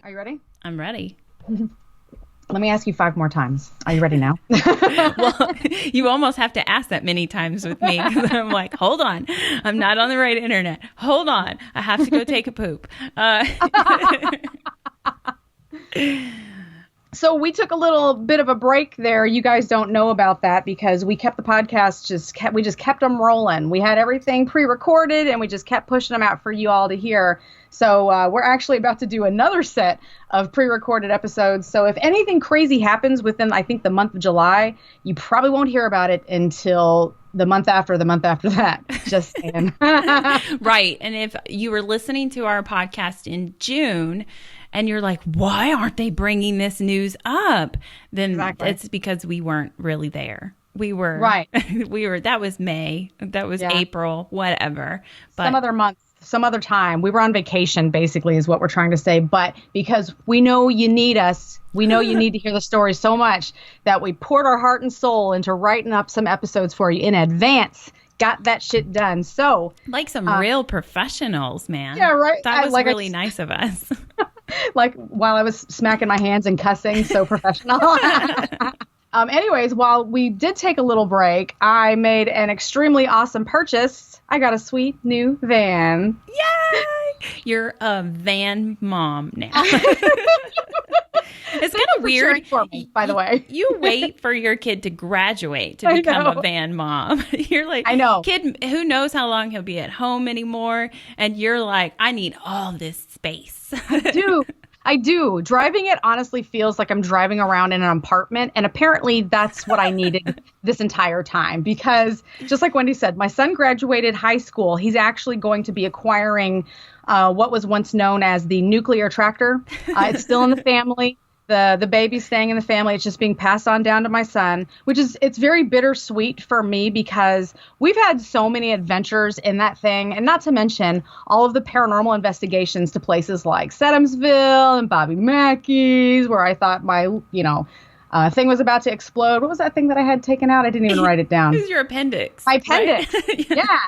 Are you ready? I'm ready. Let me ask you 5 more times. Are you ready now? Well, you almost have to ask that many times with me. I'm like, hold on. I'm not on the right internet. Hold on. I have to go take a poop. So we took a little bit of a break there. You guys don't know about that because we kept the podcast, we just kept them rolling. We had everything pre-recorded and we just kept pushing them out for you all to hear. So we're actually about to do another set of pre-recorded episodes. So if anything crazy happens within, I think, the month of July, you probably won't hear about it until the month after that. Just saying. Right. And if you were listening to our podcast in June and you're like, why aren't they bringing this news up? Then It's because we weren't really there. We were. Right. That was May. That was April, whatever. But some other month. Some other time. We were on vacation, basically, is what we're trying to say. But because we know you need us, we know you need to hear the story so much that we poured our heart and soul into writing up some episodes for you in advance. Got that shit done. So, like some real professionals, man. Yeah, right. That was really nice of us. Like while I was smacking my hands and cussing, so professional. Anyways, while we did take a little break, I made an extremely awesome purchase. I got a sweet new van. Yay! You're a van mom now. It's kind of weird for me, by the way. You wait for your kid to graduate to become a van mom. You're like, I know. Kid, who knows how long he'll be at home anymore? And you're like, I need all this space. I do. Driving it honestly feels like I'm driving around in an apartment. And apparently that's what I needed this entire time. Because just like Wendy said, my son graduated high school. He's actually going to be acquiring what was once known as the nuclear tractor. It's still in the family. The baby's staying in the family. It's just being passed on down to my son, it's very bittersweet for me because we've had so many adventures in that thing. And not to mention all of the paranormal investigations to places like Sedamsville and Bobby Mackey's, where I thought my, thing was about to explode. What was that thing that I had taken out? I didn't even write it down. It was your appendix. My appendix. Right? Yeah.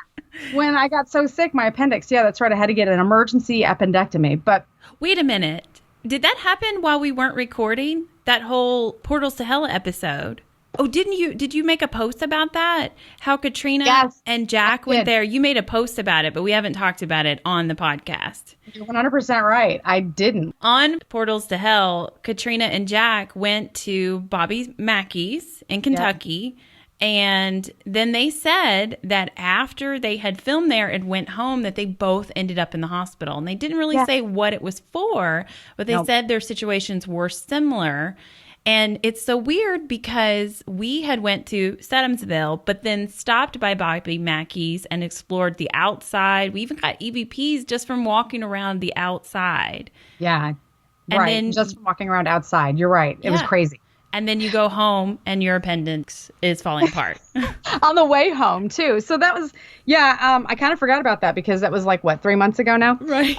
When I got so sick, my appendix. Yeah, that's right. I had to get an emergency appendectomy. But wait a minute. Did that happen while we weren't recording? That whole Portals to Hell episode? Oh, did you make a post about that? How Katrina and Jack went there? You made a post about it, but we haven't talked about it on the podcast. You're 100% right. I didn't. On Portals to Hell, Katrina and Jack went to Bobby Mackey's in Kentucky. Yeah. And then they said that after they had filmed there and went home that they both ended up in the hospital. And they didn't really say what it was for, but they said their situations were similar. And it's so weird because we had went to Sedamsville, but then stopped by Bobby Mackey's and explored the outside. We even got EVPs just from walking around the outside. Yeah, and then just from walking around outside. You're right. It was crazy. And then you go home and your appendix is falling apart. On the way home, too. So that was, I kind of forgot about that because that was 3 months ago now? Right.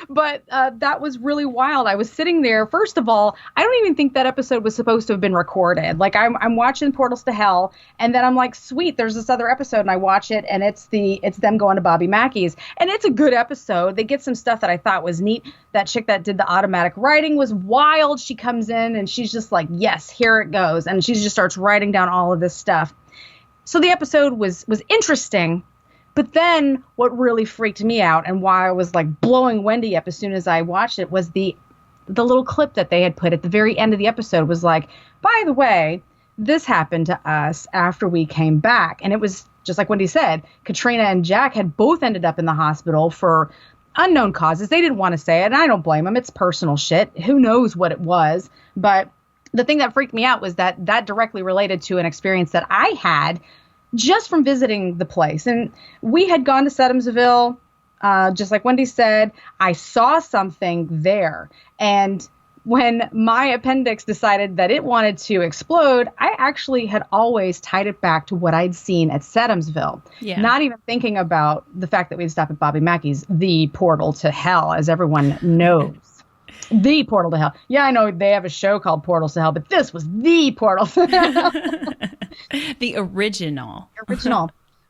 But that was really wild. I was sitting there. First of all, I don't even think that episode was supposed to have been recorded. I'm watching Portals to Hell, and then I'm like, sweet, there's this other episode, and I watch it, and it's them going to Bobby Mackey's. And it's a good episode. They get some stuff that I thought was neat. That chick that did the automatic writing was wild. She comes in, and she's just like, yes, here it goes. And she just starts writing down all of this stuff. So the episode was interesting. But then what really freaked me out and why I was blowing Wendy up as soon as I watched it was the little clip that they had put at the very end of the episode was like, by the way, this happened to us after we came back. And it was just like Wendy said, Katrina and Jack had both ended up in the hospital for unknown causes. They didn't want to say it, and I don't blame them. It's personal shit. Who knows what it was? But the thing that freaked me out was that directly related to an experience that I had just from visiting the place. And we had gone to Sedamsville, just like Wendy said. I saw something there. And when my appendix decided that it wanted to explode, I actually had always tied it back to what I'd seen at Sedamsville. Yeah. Not even thinking about the fact that we'd stop at Bobby Mackey's, the portal to hell, as everyone knows. The portal to hell. Yeah, I know they have a show called Portals to Hell, but this was the portal to hell. The original.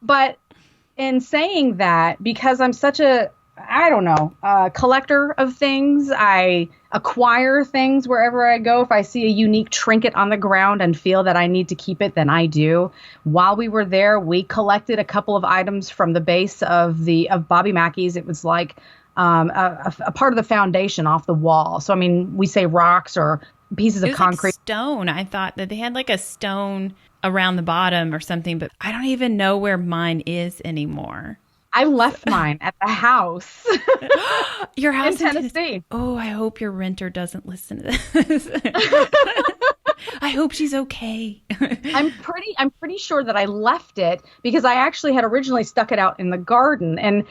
But in saying that, because I'm such a I don't know, collector of things. I acquire things wherever I go. If I see a unique trinket on the ground and feel that I need to keep it, then I do. While we were there, we collected a couple of items from the base of Bobby Mackey's. It was like a part of the foundation off the wall. So, I mean, we say rocks or pieces of concrete. Like stone. I thought that they had like a stone around the bottom or something, but I don't even know where mine is anymore. I left mine at the house. Your house in Tennessee. Oh, I hope your renter doesn't listen to this. I hope she's okay. I'm pretty sure that I left it because I actually had originally stuck it out in the garden. And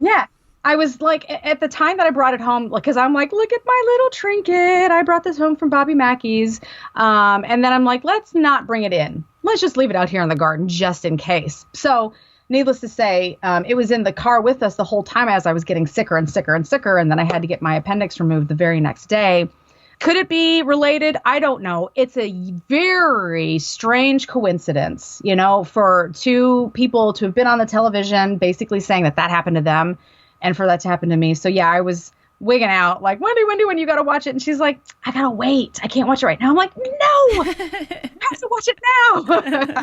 yeah, I was like, at the time that I brought it home, because I'm like, look at my little trinket. I brought this home from Bobby Mackey's. And then I'm like, let's not bring it in. Let's just leave it out here in the garden just in case. So needless to say, it was in the car with us the whole time as I was getting sicker and sicker and sicker. And then I had to get my appendix removed the very next day. Could it be related? I don't know. It's a very strange coincidence, you know, for two people to have been on the television basically saying that happened to them and for that to happen to me. So, yeah, I was wigging out like, Wendy, when you got to watch it? And she's like, I got to wait. I can't watch it right now. I'm like, no, I have to watch it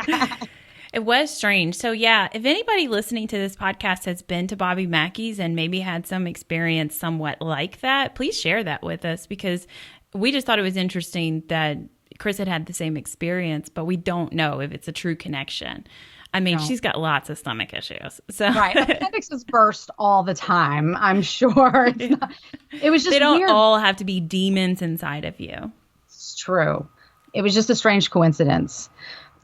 now. It was strange. So, yeah, if anybody listening to this podcast has been to Bobby Mackey's and maybe had some experience somewhat like that, please share that with us because we just thought it was interesting that Chris had the same experience, but we don't know if it's a true connection. I mean, she's got lots of stomach issues. So. Right. Appendixes burst all the time, I'm sure. It was just They don't weird. all have to be demons inside of you. It's true. It was just a strange coincidence.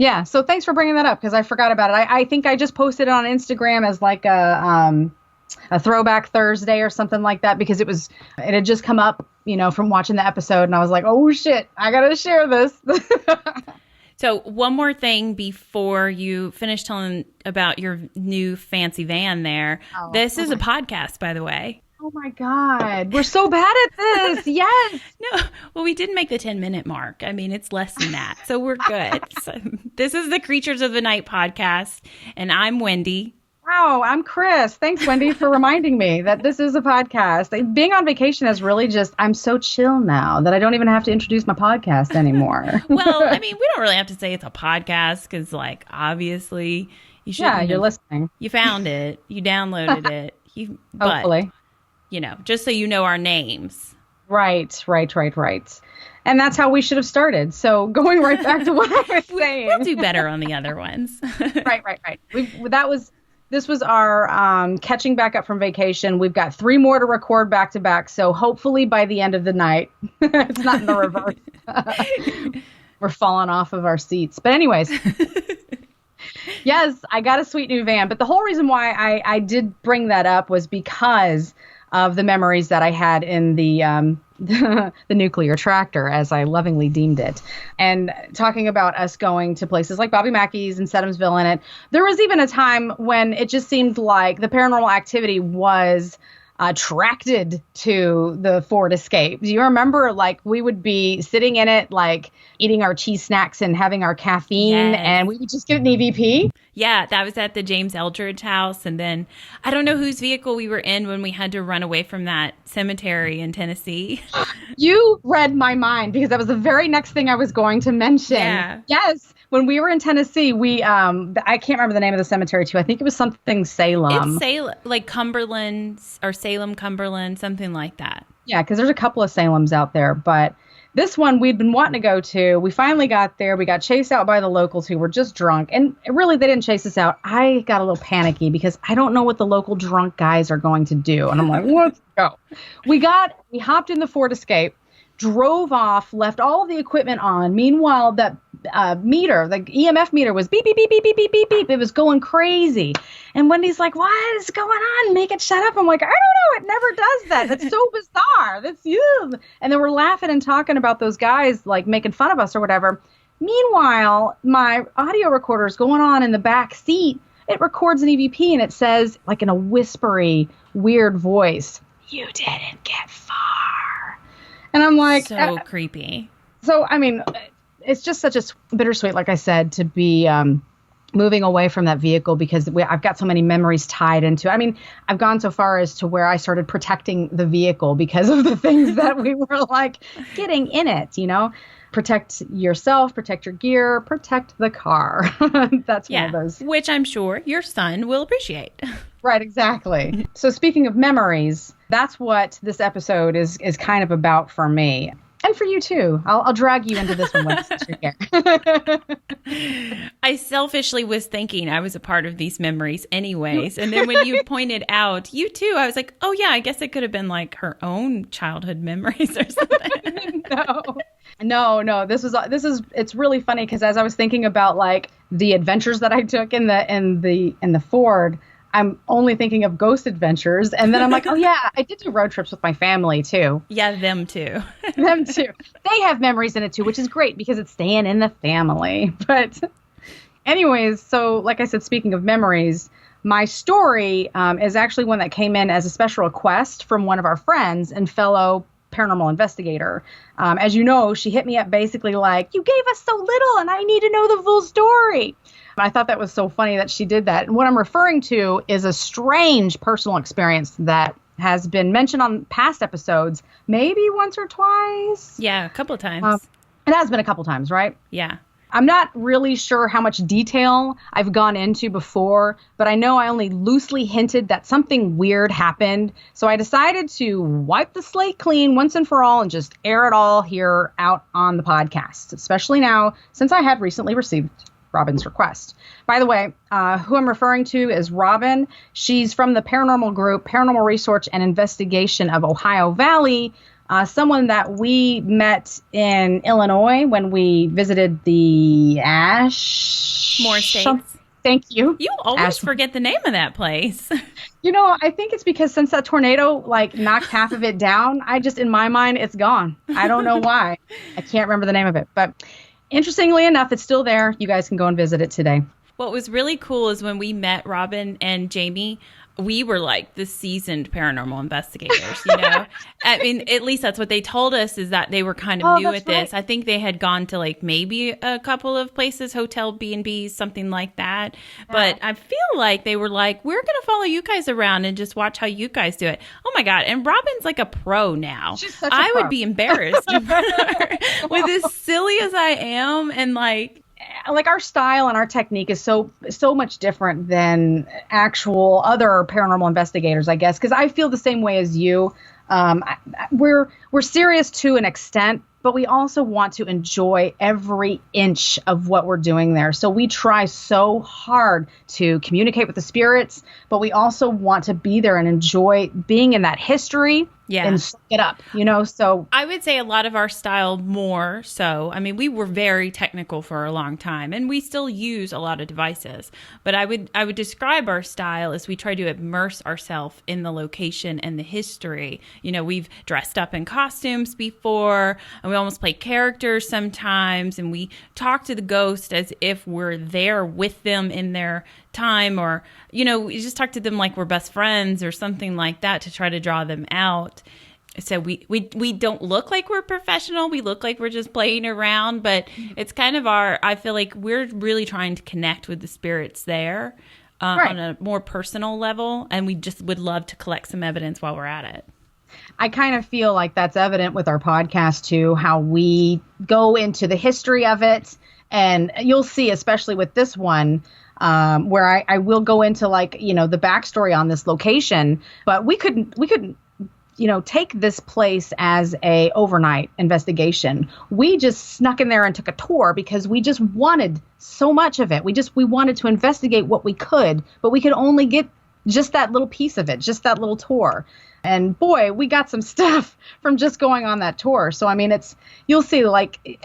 Yeah, so thanks for bringing that up because I forgot about it. I think I just posted it on Instagram as like a throwback Thursday or something like that because it had just come up, you know, from watching the episode and I was like, oh shit, I gotta share this. So one more thing before you finish telling about your new fancy van there. Oh, this is a podcast, by the way. Oh my God. We're so bad at this. Yes. No. Well, we didn't make the 10-minute mark. I mean, it's less than that. So we're good. So, this is the Creatures of the Night podcast. And I'm Wendy. Wow. I'm Chris. Thanks, Wendy, for reminding me that this is a podcast. Being on vacation is really I'm so chill now that I don't even have to introduce my podcast anymore. Well, I mean, we don't really have to say it's a podcast because, like, obviously you should. Yeah, you're listening. You found it. You downloaded it. Hopefully. You know, just so you know our names. Right. And that's how we should have started. So going right back to what I was saying. We'll do better on the other ones. Right. This was our catching back up from vacation. We've got 3 more to record back to back. So hopefully by the end of the night, it's not in the reverse. We're falling off of our seats. But anyways. Yes, I got a sweet new van. But the whole reason why I did bring that up was because of the memories that I had in the nuclear tractor, as I lovingly deemed it. And talking about us going to places like Bobby Mackey's and Sedumsville in it, there was even a time when it just seemed like the paranormal activity was attracted to the Ford Escape. Do you remember, like, we would be sitting in it, like, eating our cheese snacks and having our caffeine, and we would just get an EVP? Yeah, that was at the James Eldredge house. And then I don't know whose vehicle we were in when we had to run away from that cemetery in Tennessee. You read my mind because that was the very next thing I was going to mention. Yeah. Yes. When we were in Tennessee, we I can't remember the name of the cemetery too. I think it was something Salem. It's Salem, like Cumberland or Salem, Cumberland, something like that. Yeah, because there's a couple of Salems out there, but this one we'd been wanting to go to. We finally got there. We got chased out by the locals who were just drunk. And really, they didn't chase us out. I got a little panicky because I don't know what the local drunk guys are going to do. And I'm like, let's go. We hopped in the Ford Escape, drove off, left all of the equipment on. Meanwhile, that meter, the EMF meter was beep, beep, beep, beep, beep, beep, beep, beep. It was going crazy. And Wendy's like, what is going on? Make it shut up. I'm like, I don't know. It never does that. That's so bizarre. That's you. And then we're laughing and talking about those guys, like, making fun of us or whatever. Meanwhile, my audio recorder is going on in the back seat. It records an EVP and it says, like in a whispery, weird voice, you didn't get far. And I'm like, so creepy. So, I mean, it's just such a bittersweet, like I said, to be moving away from that vehicle because I've got so many memories tied into it. I mean, I've gone so far as to where I started protecting the vehicle because of the things that we were like getting in it, you know. Protect yourself, protect your gear, protect the car. That's one of those. Which I'm sure your son will appreciate. Right, exactly. So speaking of memories, that's what this episode is kind of about for me. And for you too. I'll drag you into this one once you're here. I selfishly was thinking I was a part of these memories anyways. And then when you pointed out you too, I was like, oh yeah, I guess it could have been like her own childhood memories or something. No. It's really funny because as I was thinking about like the adventures that I took in the Ford, I'm only thinking of ghost adventures. And then I'm like, oh yeah, I did do road trips with my family too. Yeah, them too. Them too. They have memories in it too, which is great because it's staying in the family. But anyways, so like I said, speaking of memories, my story is actually one that came in as a special request from one of our friends and fellow paranormal investigator. As you know, she hit me up basically like, you gave us so little and I need to know the full story. I thought that was so funny that she did that. And what I'm referring to is a strange personal experience that has been mentioned on past episodes, maybe once or twice. Yeah, a couple of times. It has been a couple times, right? Yeah. I'm not really sure how much detail I've gone into before, but I know I only loosely hinted that something weird happened. So I decided to wipe the slate clean once and for all and just air it all here out on the podcast, especially now since I had recently received Robin's request. By the way, who I'm referring to is Robin. She's from the paranormal group, Paranormal Research and Investigation of Ohio Valley, someone that we met in Illinois when we visited the Ashmore Estates. Thank you. You always forget the name of that place. You know, I think it's because since that tornado like knocked half of it down, in my mind, it's gone. I don't know why. I can't remember the name of it, but interestingly enough, it's still there. You guys can go and visit it today. What was really cool is when we met Robin and Jaime, we were like the seasoned paranormal investigators, you know? I mean, at least that's what they told us, is that they were kind of new at this. Right. I think they had gone to like maybe a couple of places, hotel B&Bs, something like that. Yeah. But I feel like they were like, we're going to follow you guys around and just watch how you guys do it. Oh my God. And Robin's like a pro now. She's such a pro. Would be embarrassed with as silly as I am and like our style and our technique is so much different than actual other paranormal investigators, I guess, because I feel the same way as you. We're serious to an extent, but we also want to enjoy every inch of what we're doing there. So we try so hard to communicate with the spirits, but we also want to be there and enjoy being in that history. Yeah. And suck it up, you know, so. I would say a lot of our style more so. I mean, we were very technical for a long time and we still use a lot of devices. But I would describe our style as we try to immerse ourselves in the location and the history. You know, we've dressed up in costumes before and we almost play characters sometimes. And we talk to the ghost as if we're there with them in their time, or, you know, we just talk to them like we're best friends or something like that to try to draw them out. So we don't look like we're professional. We look like we're just playing around, but it's kind of I feel like we're really trying to connect with the spirits there right. on a more personal level. And we just would love to collect some evidence while we're at it. I kind of feel like that's evident with our podcast too, how we go into the history of it. And you'll see, especially with this one, where I will go into like, you know, the backstory on this location, but we couldn't, you know, take this place as a overnight investigation. We just snuck in there and took a tour because we just wanted so much of it. We wanted to investigate what we could, but we could only get just that little piece of it, just that little tour. And boy, we got some stuff from just going on that tour. So, I mean, you'll see like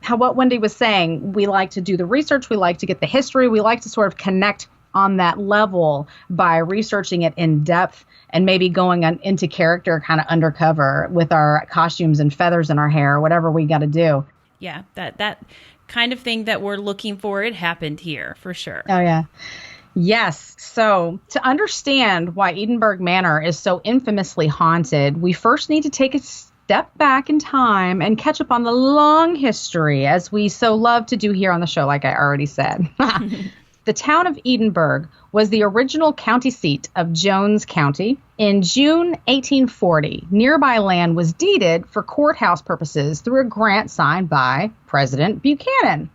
what Wendy was saying, we like to do the research, we like to get the history, we like to sort of connect on that level by researching it in depth and maybe going into character kind of undercover with our costumes and feathers in our hair, whatever we got to do. Yeah, that kind of thing that we're looking for, it happened here for sure. Oh, yeah. Yes. So to understand why Edinburgh Manor is so infamously haunted, we first need to take a step back in time and catch up on the long history, as we so love to do here on the show, like I already said. The town of Edinburgh was the original county seat of Jones County. In June 1840, nearby land was deeded for courthouse purposes through a grant signed by President Buchanan,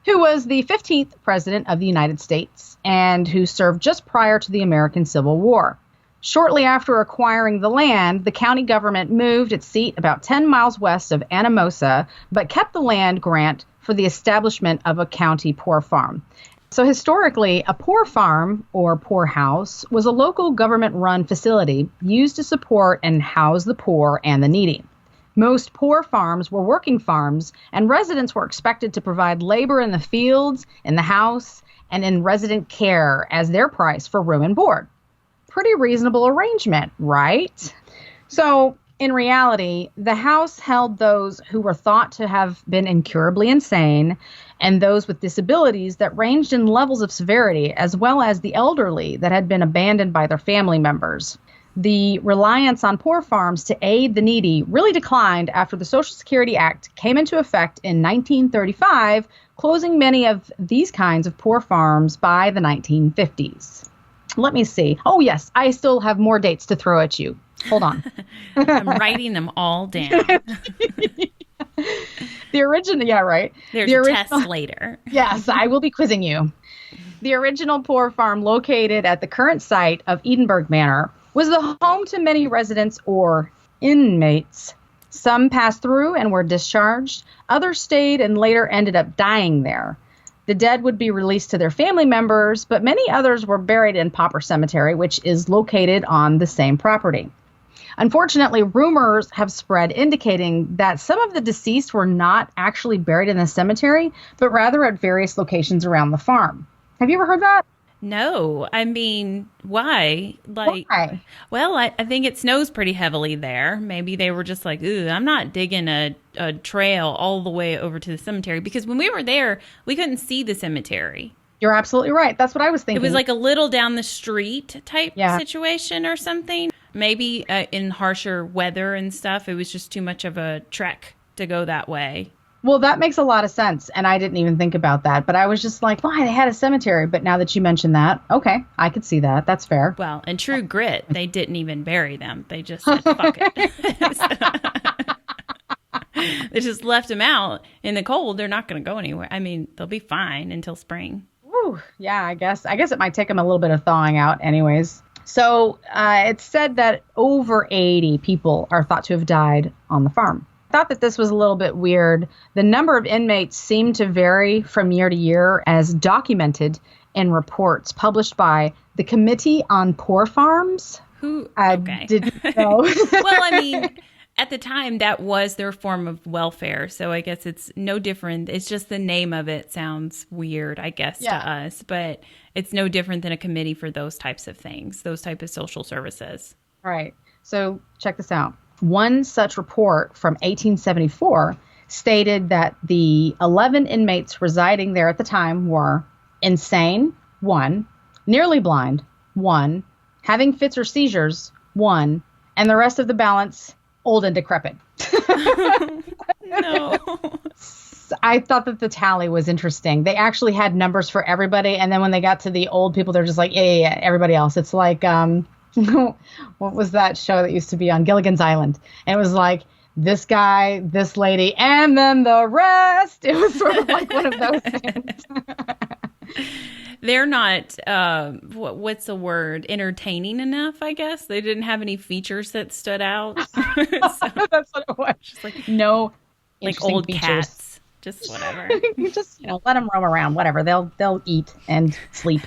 who was the 15th president of the United States and who served just prior to the American Civil War. Shortly after acquiring the land, the county government moved its seat about 10 miles west of Anamosa, but kept the land grant for the establishment of a county poor farm. So historically, a poor farm, or poorhouse, was a local government-run facility used to support and house the poor and the needy. Most poor farms were working farms, and residents were expected to provide labor in the fields, in the house, and in resident care as their price for room and board. Pretty reasonable arrangement, right? So, in reality, the house held those who were thought to have been incurably insane and those with disabilities that ranged in levels of severity, as well as the elderly that had been abandoned by their family members. The reliance on poor farms to aid the needy really declined after the Social Security Act came into effect in 1935, closing many of these kinds of poor farms by the 1950s. Let me see. Oh, yes, I still have more dates to throw at you. Hold on. I'm writing them all down. The original, yeah, right. There's a test later. Yes, I will be quizzing you. The original poor farm located at the current site of Edinburgh Manor was the home to many residents or inmates. Some passed through and were discharged. Others stayed and later ended up dying there. The dead would be released to their family members, but many others were buried in Pauper Cemetery, which is located on the same property. Unfortunately, rumors have spread indicating that some of the deceased were not actually buried in the cemetery, but rather at various locations around the farm. Have you ever heard that? No. I mean, why? Why? Well, I think it snows pretty heavily there. Maybe they were just like, ooh, I'm not digging a trail all the way over to the cemetery. Because when we were there, we couldn't see the cemetery. You're absolutely right. That's what I was thinking. It was like a little down the street type situation or something. Maybe in harsher weather and stuff, it was just too much of a trek to go that way. Well, that makes a lot of sense, and I didn't even think about that. But I was just like, why? They had a cemetery. But now that you mentioned that, okay, I could see that. That's fair. Well, in true grit, they didn't even bury them. They just said, fuck it. They just left them out in the cold. They're not going to go anywhere. I mean, they'll be fine until spring. Whew, yeah, I guess it might take them a little bit of thawing out anyways. So it's said that over 80 people are thought to have died on the farm. I thought that this was a little bit weird. The number of inmates seemed to vary from year to year as documented in reports published by the Committee on Poor Farms. Who? I okay. didn't know. Well, I mean, at the time, that was their form of welfare. So I guess it's no different. It's just the name of it sounds weird, I guess, to us. But it's no different than a committee for those types of things, those type of social services. Right. So check this out. One such report from 1874 stated that the 11 inmates residing there at the time were insane, 1, nearly blind, 1, having fits or seizures, 1, and the rest of the balance old and decrepit. No. I thought that the tally was interesting. They actually had numbers for everybody, and then when they got to the old people, they're just like, yeah, everybody else. It's like, what was that show that used to be on Gilligan's Island? And it was like, this guy, this lady, and then the rest. It was sort of like one of those things. They're not, what's the word, entertaining enough, I guess. They didn't have any features that stood out. So, that's what it was. Just like, no like old features. Cats. Just whatever. Just, let them roam around, whatever. They'll eat and sleep.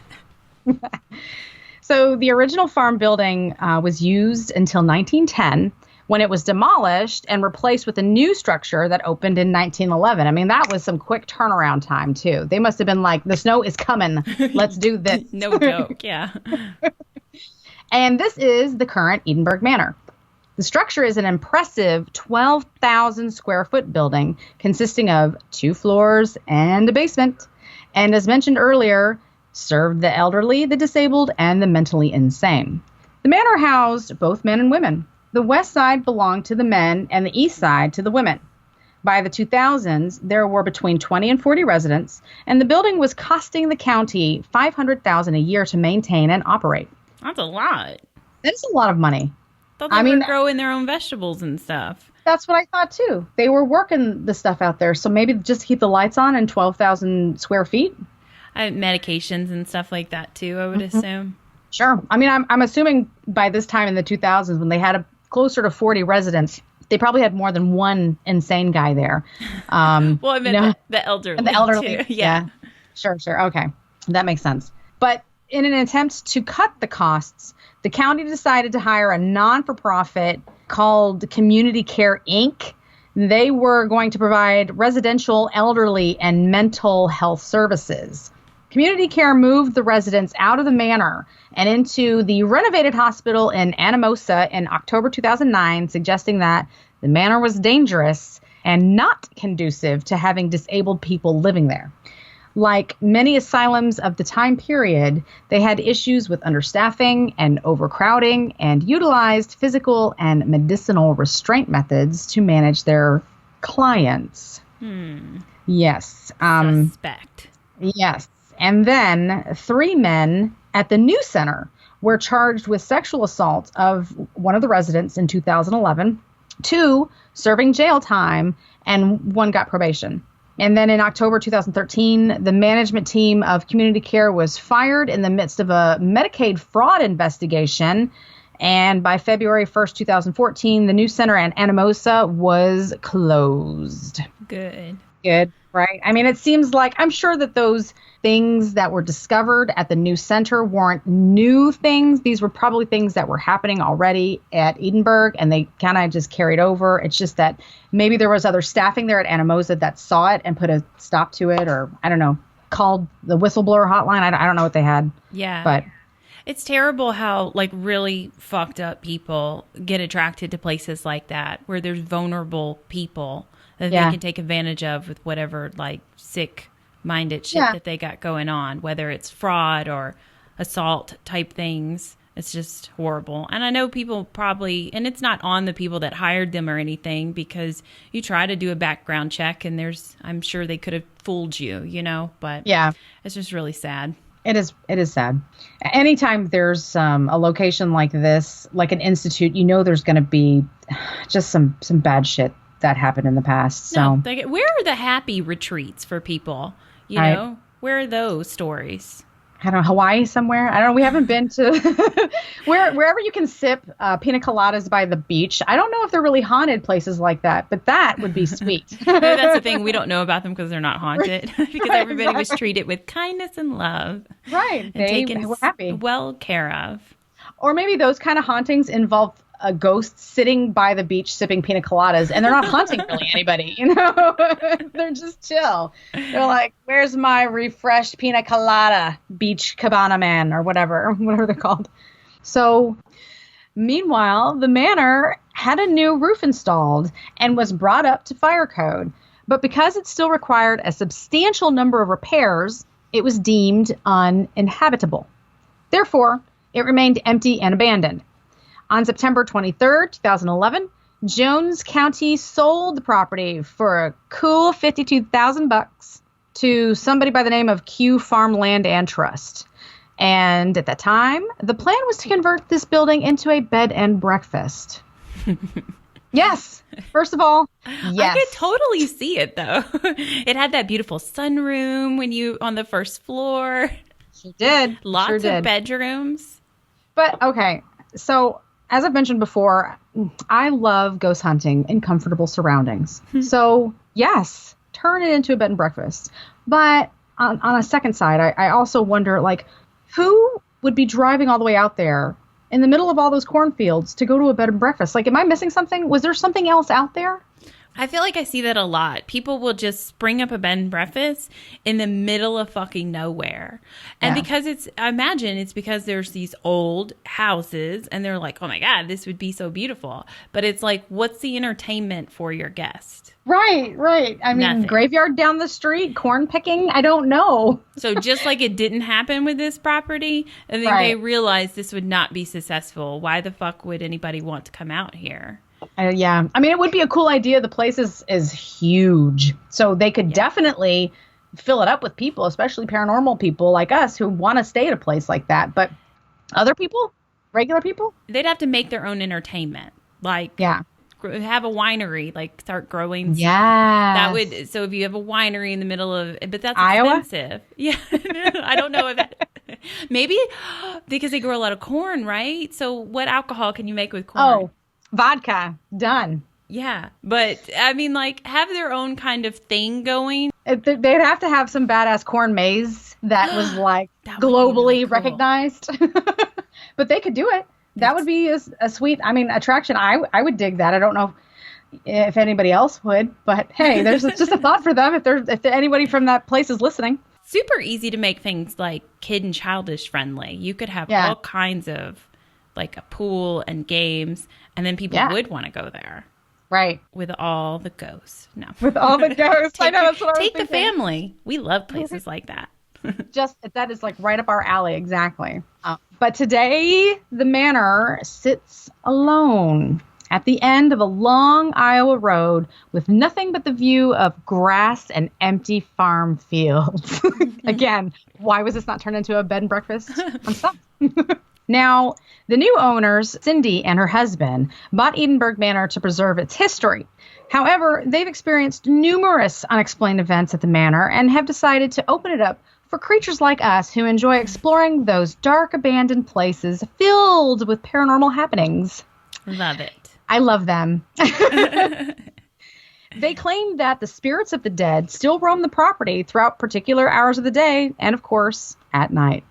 So the original farm building was used until 1910, when it was demolished and replaced with a new structure that opened in 1911. I mean, that was some quick turnaround time, too. They must have been like, the snow is coming. Let's do this. No joke, yeah. And this is the current Edinburgh Manor. The structure is an impressive 12,000 square foot building consisting of 2 floors and a basement. And as mentioned earlier, served the elderly, the disabled, and the mentally insane. The manor housed both men and women. The west side belonged to the men and the east side to the women. By the 2000s, there were between 20 and 40 residents, and the building was costing the county $500,000 a year to maintain and operate. That's a lot. That is a lot of money. Thought they were growing their own vegetables and stuff. That's what I thought, too. They were working the stuff out there, so maybe just keep the lights on and 12,000 square feet. Medications and stuff like that, too, I would assume. Sure. I mean, I'm assuming by this time in the 2000s, when they had closer to 40 residents, they probably had more than one insane guy there. Well, I meant the elderly. The elderly. Too. Yeah. Sure. Okay. That makes sense. But in an attempt to cut the costs, the county decided to hire a non-for-profit called Community Care, Inc. They were going to provide residential, elderly, and mental health services. Community Care moved the residents out of the manor and into the renovated hospital in Anamosa in October 2009, suggesting that the manor was dangerous and not conducive to having disabled people living there. Like many asylums of the time period, they had issues with understaffing and overcrowding and utilized physical and medicinal restraint methods to manage their clients. Yes. Suspect. Yes. And then 3 men at the new center were charged with sexual assault of one of the residents in 2011, 2 serving jail time, and 1 got probation. And then in October 2013, the management team of Community Care was fired in the midst of a Medicaid fraud investigation. And by February 1st, 2014, the new center in Anamosa was closed. Good. Right? I mean, it seems like, I'm sure that those things that were discovered at the new center weren't new things. These were probably things that were happening already at Edinburgh, and they kind of just carried over. It's just that maybe there was other staffing there at Anamosa that saw it and put a stop to it, or I don't know, called the whistleblower hotline. I don't know what they had. Yeah. But it's terrible how really fucked up people get attracted to places like that where there's vulnerable people that they can take advantage of with whatever sick-minded shit that they got going on, whether it's fraud or assault type things. It's just horrible. And I know people probably, and it's not on the people that hired them or anything, because you try to do a background check and I'm sure they could have fooled you, but it's just really sad. It is sad. Anytime there's a location like this, like an institute, there's going to be just some bad shit that happened in the past. So where are the happy retreats for people? Where are those stories? I don't know, Hawaii somewhere. I don't know. We haven't been to wherever you can sip pina coladas by the beach. I don't know if they're really haunted places like that, but that would be sweet. That's the thing. We don't know about them because they're not haunted. Because everybody was treated with kindness and love. Right. And taken were happy. Well care of. Or maybe those kind of hauntings involve a ghost sitting by the beach sipping pina coladas, and they're not haunting really anybody, They're just chill. They're like, where's my refreshed pina colada, beach cabana man, or whatever they're called. So meanwhile, the manor had a new roof installed and was brought up to fire code. But because it still required a substantial number of repairs, it was deemed uninhabitable. Therefore, it remained empty and abandoned. On September 23rd, 2011, Jones County sold the property for a cool $52,000 to somebody by the name of Q Farmland and Trust. And at that time, the plan was to convert this building into a bed and breakfast. Yes. First of all, yes. I could totally see it, though. It had that beautiful sunroom on the first floor. She did. Lots of bedrooms. But, okay, so as I've mentioned before, I love ghost hunting in comfortable surroundings. So, yes, turn it into a bed and breakfast. But on a second side, I also wonder, who would be driving all the way out there in the middle of all those cornfields to go to a bed and breakfast? Am I missing something? Was there something else out there? I feel like I see that a lot. People will just spring up a bed and breakfast in the middle of fucking nowhere. And because I imagine it's because there's these old houses and they're like, oh my God, this would be so beautiful. But it's like, what's the entertainment for your guest? Right. I mean, nothing. Graveyard down the street, corn picking, I don't know. So just like it didn't happen with this property, I think they realized this would not be successful. Why the fuck would anybody want to come out here? Yeah. I mean, it would be a cool idea. The place is huge. So they could definitely fill it up with people, especially paranormal people like us who want to stay at a place like that. But other people, regular people, they'd have to make their own entertainment. Like, have a winery, like start growing. Yeah. That would, so if you have a winery in the middle of, but that's Iowa? expensive. Yeah. I don't know if that, maybe because they grow a lot of corn, right? So what alcohol can you make with corn? Oh, vodka. Done. Yeah. But I mean, like, have their own kind of thing going. They'd have to have some badass corn maze that was like globally really cool. recognized. But they could do it. That would be a sweet, attraction. I would dig that. I don't know if anybody else would, but hey, there's just a thought for them if anybody from that place is listening. Super easy to make things like kid and childish friendly. You could have all kinds of like a pool and games, and then people would want to go there. Right. With all the ghosts. No. With all the ghosts. I know, that's what I was Take thinking. the family. We love places like that. That is like right up our alley. Exactly. But today the manor sits alone at the end of a long Iowa road with nothing but the view of grass and empty farm fields. Again, why was this not turned into a bed and breakfast? I'm stuck. Now, the new owners, Cindy and her husband, bought Edinburgh Manor to preserve its history. However, they've experienced numerous unexplained events at the manor and have decided to open it up for creatures like us who enjoy exploring those dark, abandoned places filled with paranormal happenings. Love it. I love them. They claim that the spirits of the dead still roam the property throughout particular hours of the day and, of course, at night.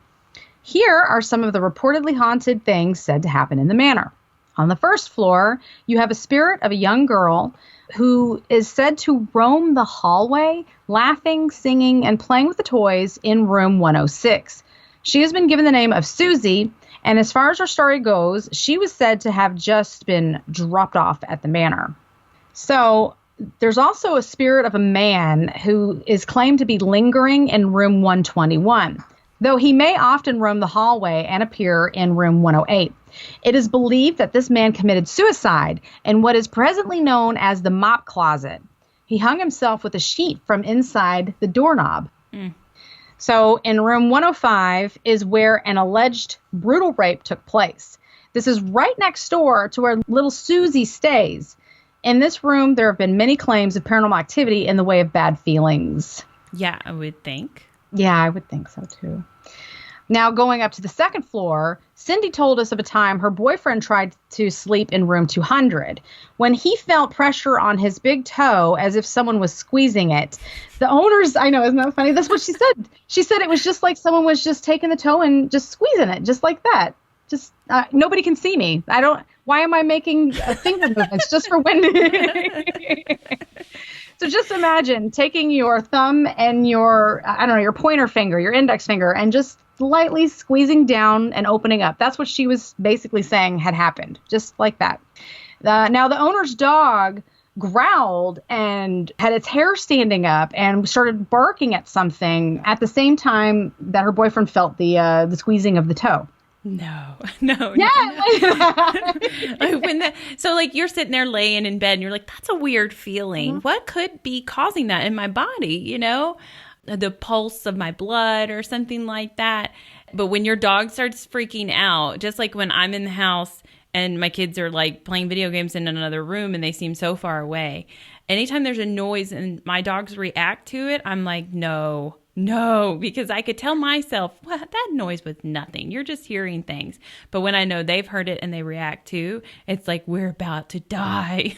Here are some of the reportedly haunted things said to happen in the manor. On the first floor, you have a spirit of a young girl who is said to roam the hallway, laughing, singing, and playing with the toys in room 106. She has been given the name of Susie, and as far as her story goes, she was said to have just been dropped off at the manor. So there's also a spirit of a man who is claimed to be lingering in room 121, though he may often roam the hallway and appear in room 108. It is believed that this man committed suicide in what is presently known as the mop closet. He hung himself with a sheet from inside the doorknob. So in room 105 is where an alleged brutal rape took place. This is right next door to where little Susie stays. In this room, there have been many claims of paranormal activity in the way of bad feelings. Yeah, I would think. Yeah, I would think so too. Now, going up to the second floor, Cindy told us of a time her boyfriend tried to sleep in room 200. When he felt pressure on his big toe as if someone was squeezing it, the owners, I know, isn't that funny? That's what she said. She said it was just like someone was just taking the toe and just squeezing it, just like that. Just, nobody can see me. Why am I making finger movements just for Wendy? So just imagine taking your thumb and your pointer finger, your index finger, and just lightly squeezing down and opening up. That's what she was basically saying had happened, just like that. Now, the owner's dog growled and had its hair standing up and started barking at something at the same time that her boyfriend felt the squeezing of the toe. No. Yeah. So like you're sitting there laying in bed and you're like, that's a weird feeling. Mm-hmm. What could be causing that in my body? You know, the pulse of my blood or something like that. But when your dog starts freaking out, just like when I'm in the house and my kids are like playing video games in another room and they seem so far away, anytime there's a noise and my dogs react to it, I'm like, no, because I could tell myself, well, that noise was nothing. You're just hearing things. But when I know they've heard it and they react too, it's like we're about to die.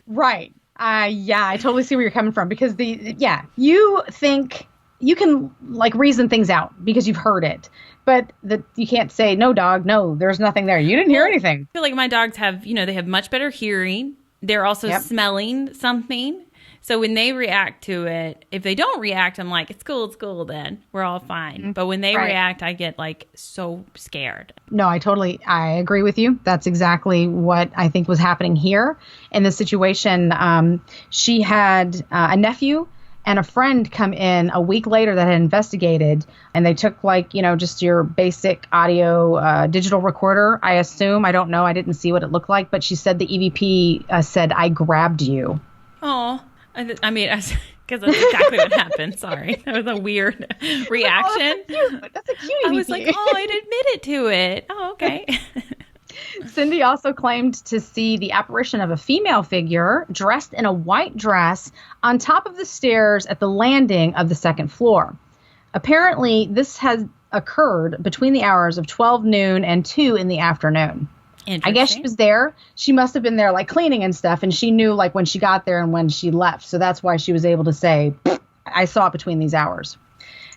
Right. Yeah, I totally see where you're coming from because you think you can like reason things out because you've heard it. But you can't say, no, dog, no, there's nothing there. You didn't hear anything. I feel like my dogs have, they have much better hearing. They're also smelling something. So when they react to it, if they don't react, I'm like, it's cool then. We're all fine. Mm-hmm. But when they react, I get like so scared. No, I agree with you. That's exactly what I think was happening here in this situation. She had a nephew and a friend come in a week later that had investigated, and they took just your basic audio digital recorder, I assume. I don't know. I didn't see what it looked like, but she said the EVP said, "I grabbed you." Oh, because that's exactly what happened. Sorry. That was a weird reaction. Oh, that's a cute EVP. I was like, oh, it admitted to it. Oh, okay. Cindy also claimed to see the apparition of a female figure dressed in a white dress on top of the stairs at the landing of the second floor. Apparently, this has occurred between the hours of 12 noon and 2 in the afternoon. I guess she was there. She must have been there cleaning and stuff, and she knew when she got there and when she left. So that's why she was able to say, I saw it between these hours.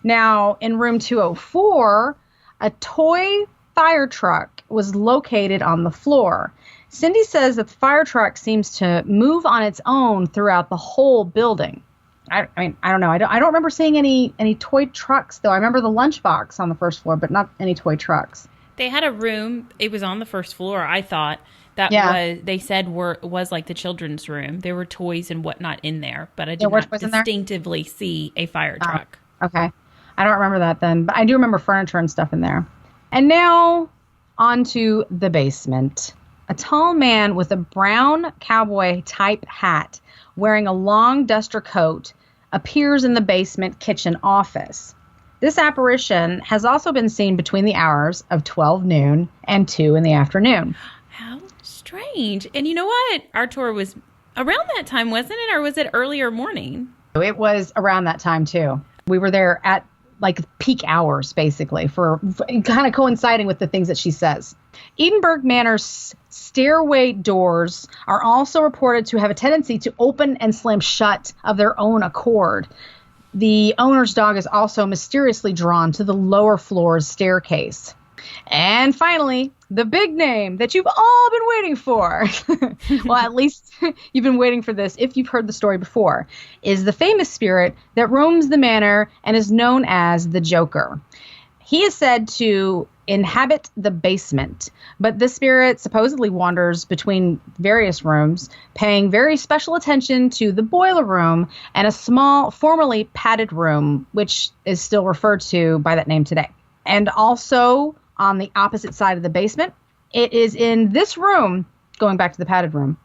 Now, in room 204, a toy fire truck was located on the floor. Cindy says that the fire truck seems to move on its own throughout the whole building. I don't know. I don't remember seeing any toy trucks, though. I remember the lunchbox on the first floor, but not any toy trucks. They had a room. It was on the first floor. I thought that they said was like the children's room. There were toys and whatnot in there, but I did not distinctively see a fire truck. Okay. I don't remember that then, but I do remember furniture and stuff in there. And now on to the basement. A tall man with a brown cowboy type hat wearing a long duster coat appears in the basement kitchen office. This apparition has also been seen between the hours of 12 noon and 2 in the afternoon. How strange. And you know what? Our tour was around that time, wasn't it? Or was it earlier morning? It was around that time, too. We were there at peak hours, basically, for kind of coinciding with the things that she says. Edinburgh Manor's stairway doors are also reported to have a tendency to open and slam shut of their own accord. The owner's dog is also mysteriously drawn to the lower floor's staircase. And finally, the big name that you've all been waiting for, well, at least you've been waiting for this if you've heard the story before, is the famous spirit that roams the manor and is known as the Joker. He is said to inhabit the basement, but this spirit supposedly wanders between various rooms, paying very special attention to the boiler room and a small, formerly padded room, which is still referred to by that name today. And also on the opposite side of the basement, it is in this room, going back to the padded room,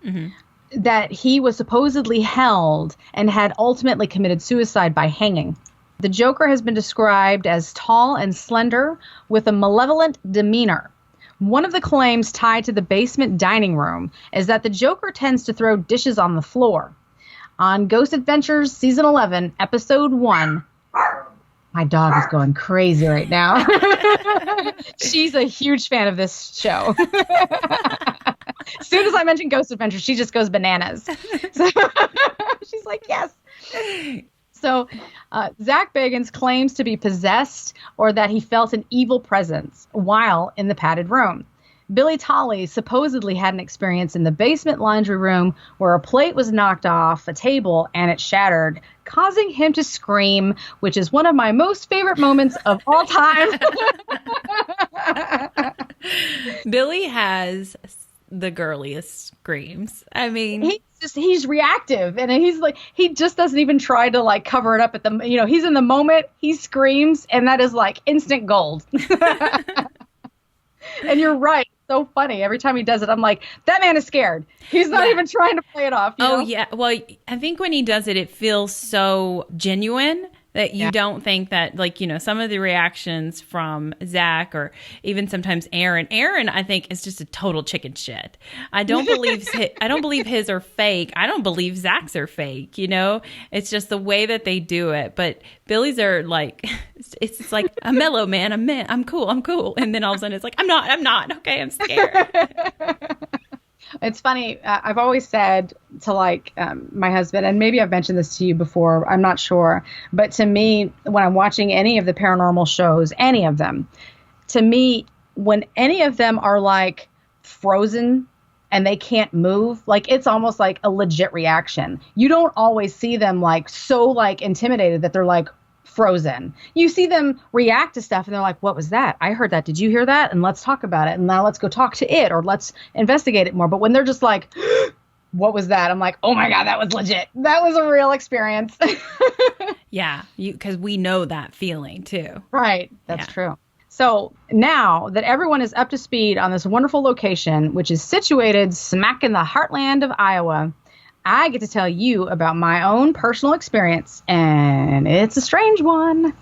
that he was supposedly held and had ultimately committed suicide by hanging. The Joker has been described as tall and slender with a malevolent demeanor. One of the claims tied to the basement dining room is that the Joker tends to throw dishes on the floor. On Ghost Adventures Season 11, Episode 1, my dog is going crazy right now. She's a huge fan of this show. As soon as I mention Ghost Adventures, she just goes bananas. So she's like, yes. So Zach Bagans claims to be possessed or that he felt an evil presence while in the padded room. Billy Tolley supposedly had an experience in the basement laundry room where a plate was knocked off a table and it shattered, causing him to scream, which is one of my most favorite moments of all time. Billy has the girliest screams. I mean, he's reactive, and he just doesn't even try to cover it up at the, he's in the moment, he screams, and that is instant gold. And you're right. So funny. Every time he does it, I'm like, that man is scared. He's not even trying to play it off. You know? Yeah. Well, I think when he does it, it feels so genuine that you don't think that, some of the reactions from Zach or even sometimes Aaron, I think, is just a total chicken shit. I don't believe his are fake. I don't believe Zach's are fake. It's just the way that they do it. But Billy's are it's just like a mellow man. I'm cool. And then all of a sudden it's like, I'm not. Okay, I'm scared. It's funny. I've always said to my husband, and maybe I've mentioned this to you before, I'm not sure. But to me, when I'm watching any of the paranormal shows, any of them, to me, when any of them are frozen and they can't move, it's almost like a legit reaction. You don't always see them so intimidated that they're frozen. You see them react to stuff and they're like, what was that? I heard that. Did you hear that? And let's talk about it. And now let's go talk to it, or let's investigate it more. But when they're just what was that? I'm like, oh my God, that was legit. That was a real experience. Yeah, because we know that feeling too. Right. That's true. So now that everyone is up to speed on this wonderful location, which is situated smack in the heartland of Iowa, I get to tell you about my own personal experience, and it's a strange one.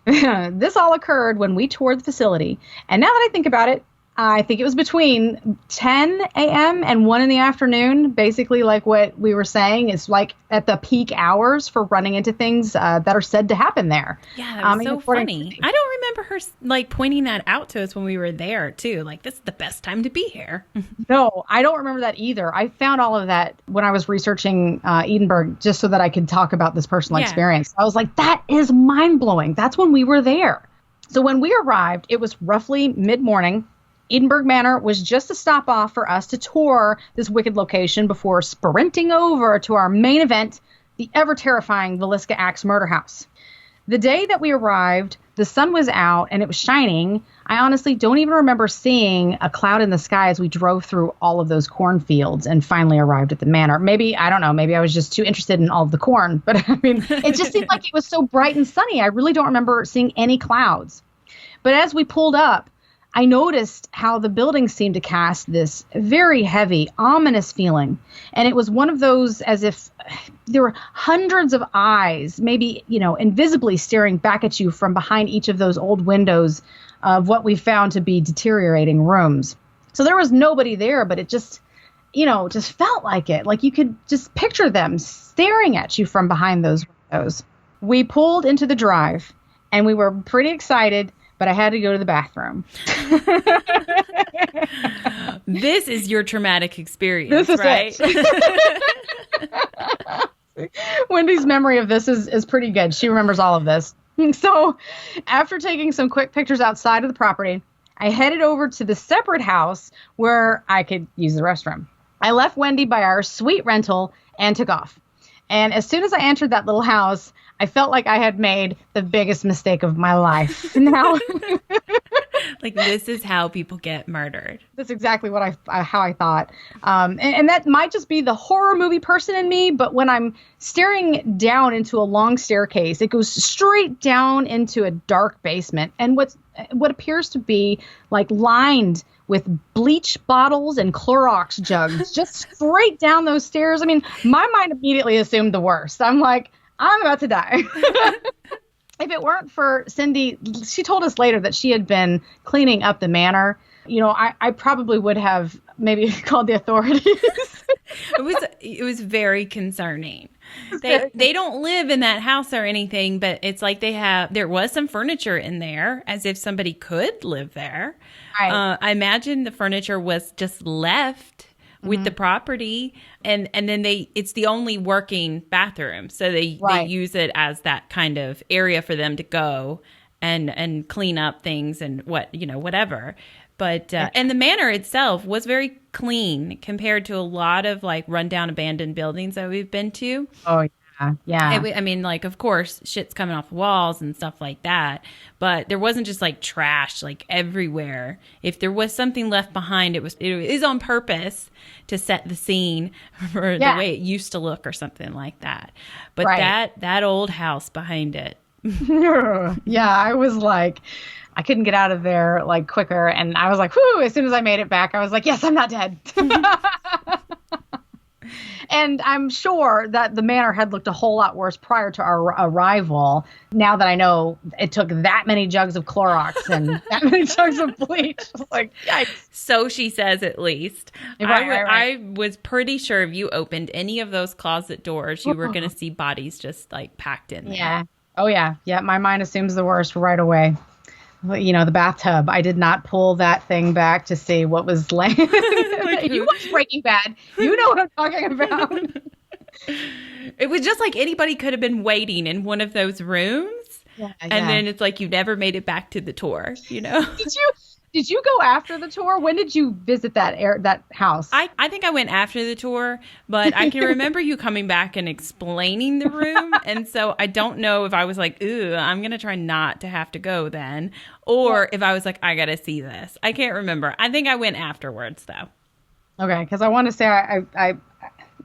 This all occurred when we toured the facility, and now that I think about it, I think it was between 10 a.m. and 1 in the afternoon, basically like what we were saying. It's like at the peak hours for running into things that are said to happen there. Yeah, that was so funny. I don't remember her like pointing that out to us when we were there, too. Like, this is the best time to be here. No, I don't remember that either. I found all of that when I was researching Edinburgh just so that I could talk about this personal experience. I was like, that is mind-blowing. That's when we were there. So when we arrived, it was roughly mid-morning. Edinburgh Manor was just a stop off for us to tour this wicked location before sprinting over to our main event, the ever-terrifying Villisca Axe Murder House. The day that we arrived, the sun was out and it was shining. I honestly don't even remember seeing a cloud in the sky as we drove through all of those cornfields and finally arrived at the manor. Maybe, I don't know, maybe I was just too interested in all of the corn. But I mean, it just seemed like it was so bright and sunny. I really don't remember seeing any clouds. But as we pulled up, I noticed how the building seemed to cast this very heavy, ominous feeling. And it was one of those as if there were hundreds of eyes, maybe, invisibly staring back at you from behind each of those old windows of what we found to be deteriorating rooms. So there was nobody there, but it just felt like it. Like you could just picture them staring at you from behind those windows. We pulled into the drive and we were pretty excited, but I had to go to the bathroom. This is your traumatic experience, right? Wendy's memory of this is pretty good. She remembers all of this. So after taking some quick pictures outside of the property, I headed over to the separate house where I could use the restroom. I left Wendy by our suite rental and took off. And as soon as I entered that little house, I felt like I had made the biggest mistake of my life. Now, like, this is how people get murdered. That's exactly what how I thought. And that might just be the horror movie person in me. But when I'm staring down into a long staircase, it goes straight down into a dark basement. And what appears to be like lined with bleach bottles and Clorox jugs, just straight down those stairs. I mean, my mind immediately assumed the worst. I'm like, I'm about to die. If it weren't for Cindy, she told us later that she had been cleaning up the manor. I probably would have maybe called the authorities. It was very concerning. They don't live in that house or anything, but it's like there was some furniture in there as if somebody could live there. Right. I imagine the furniture was just left with the property, and then it's the only working bathroom, so they use it as that kind of area for them to go and clean up things and whatever. But and the manor itself was very clean compared to a lot of like rundown abandoned buildings that we've been to. Oh yeah. I mean, like, of course, shit's coming off the walls and stuff like that. But there wasn't just like trash like everywhere. If there was something left behind, it is on purpose to set the scene for the way it used to look or something like that. But that old house behind it. Yeah, I was like, I couldn't get out of there like quicker. And I was like, whew, as soon as I made it back, I was like, yes, I'm not dead. And I'm sure that the manor had looked a whole lot worse prior to our arrival. Now that I know it took that many jugs of Clorox and that many jugs of bleach. Like, yikes. So she says, at least. Right. I was pretty sure if you opened any of those closet doors, you were going to see bodies just like packed in there. Yeah. Oh, yeah. Yeah. My mind assumes the worst right away. The bathtub. I did not pull that thing back to see what was laying. Like, you watch Breaking Bad. You know what I'm talking about. It was just like anybody could have been waiting in one of those rooms. Yeah, and then it's like you never made it back to the tour, Did you go after the tour? When did you visit that house? I think I went after the tour, but I can remember you coming back and explaining the room. And so I don't know if I was like, ooh, I'm going to try not to have to go then. Or if I was like, I got to see this. I can't remember. I think I went afterwards, though. Okay, because I want to say I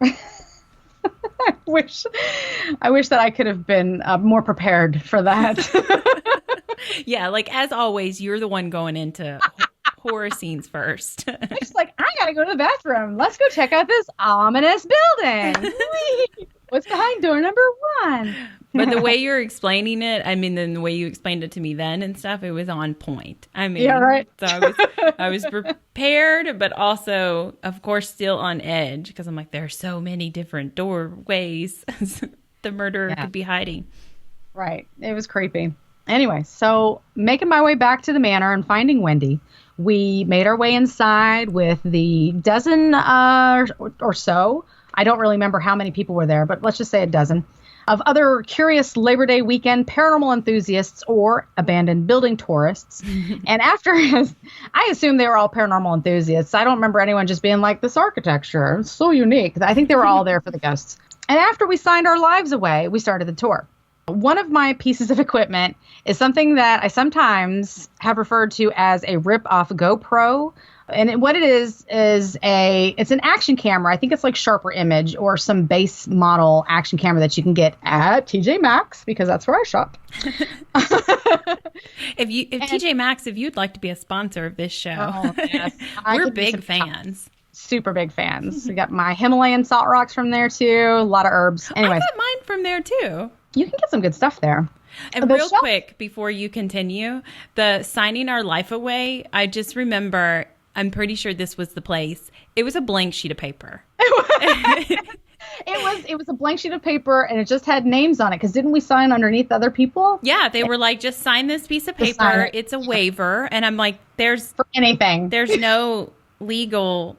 I wish that I could have been more prepared for that. Yeah, like as always, you're the one going into horror scenes first. I'm just like, I gotta go to the bathroom. Let's go check out this ominous building. What's behind door number 1? But the way you're explaining it, I mean, then the way you explained it to me then and stuff, it was on point. I mean, yeah, right. So I was prepared, but also, of course, still on edge because I'm like, there are so many different doorways the murderer could be hiding. Right. It was creepy. Anyway, so making my way back to the manor and finding Wendy, we made our way inside with the dozen or so. I don't really remember how many people were there, but let's just say a dozen of other curious Labor Day weekend paranormal enthusiasts or abandoned building tourists. And after, I assume they were all paranormal enthusiasts. I don't remember anyone just being like, this architecture is so unique. I think they were all there for the ghosts. And after we signed our lives away, we started the tour. One of my pieces of equipment is something that I sometimes have referred to as a rip-off GoPro. And what it is it's an action camera. I think it's like Sharper Image or some base model action camera that you can get at TJ Maxx because that's where I shop. If TJ Maxx, if you'd like to be a sponsor of this show, yes, we're big fans. Super big fans. We got my Himalayan salt rocks from there too. A lot of herbs. Anyways, I got mine from there too. You can get some good stuff there. And real quick, before you continue, the signing our life away, I just remember, I'm pretty sure this was the place. It was a blank sheet of paper. It was a blank sheet of paper, and it just had names on it. Because didn't we sign underneath other people? Yeah, they were like, just sign this piece of paper. It's a waiver. And I'm like, for anything. There's no legal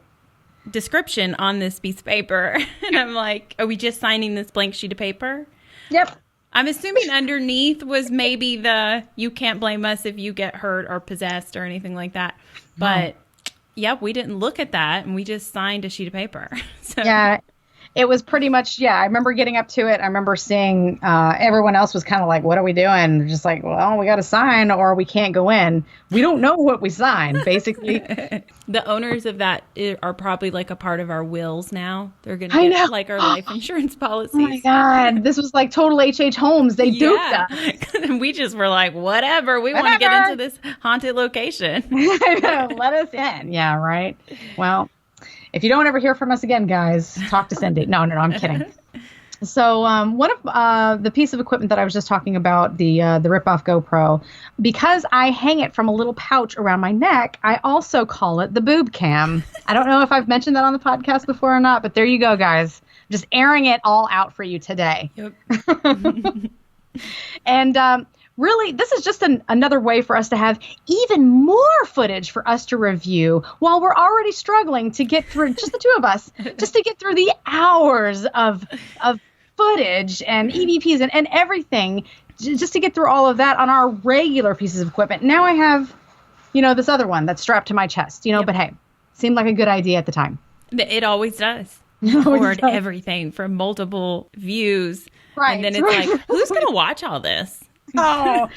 description on this piece of paper. And I'm like, are we just signing this blank sheet of paper? Yep. I'm assuming underneath was maybe you can't blame us if you get hurt or possessed or anything like that. But yeah, we didn't look at that and we just signed a sheet of paper. So. Yeah, it was pretty much, I remember getting up to it. I remember seeing everyone else was kind of like, what are we doing? Just like, well, we got to sign or we can't go in. We don't know what we signed, basically. The owners of that are probably like a part of our wills now. They're going to get like our life insurance policies. Oh my God. This was like total H.H. Holmes. They duped us. We just were like, whatever. We want to get into this haunted location. I know. Let us in. Yeah, right. Well, if you don't ever hear from us again, guys, talk to Cindy. No, I'm kidding. So one of the piece of equipment that I was just talking about, the rip-off GoPro, because I hang it from a little pouch around my neck, I also call it the boob cam. I don't know if I've mentioned that on the podcast before or not, but there you go, guys. Just airing it all out for you today. Yep. And really, this is just another way for us to have even more footage for us to review while we're already struggling to get through, just the two of us, just to get through the hours of footage and EVPs and everything, just to get through all of that on our regular pieces of equipment. Now I have, this other one that's strapped to my chest, yep. But hey, seemed like a good idea at the time. It always does. Record everything from multiple views. Right. And then it's like, who's going to watch all this? Oh,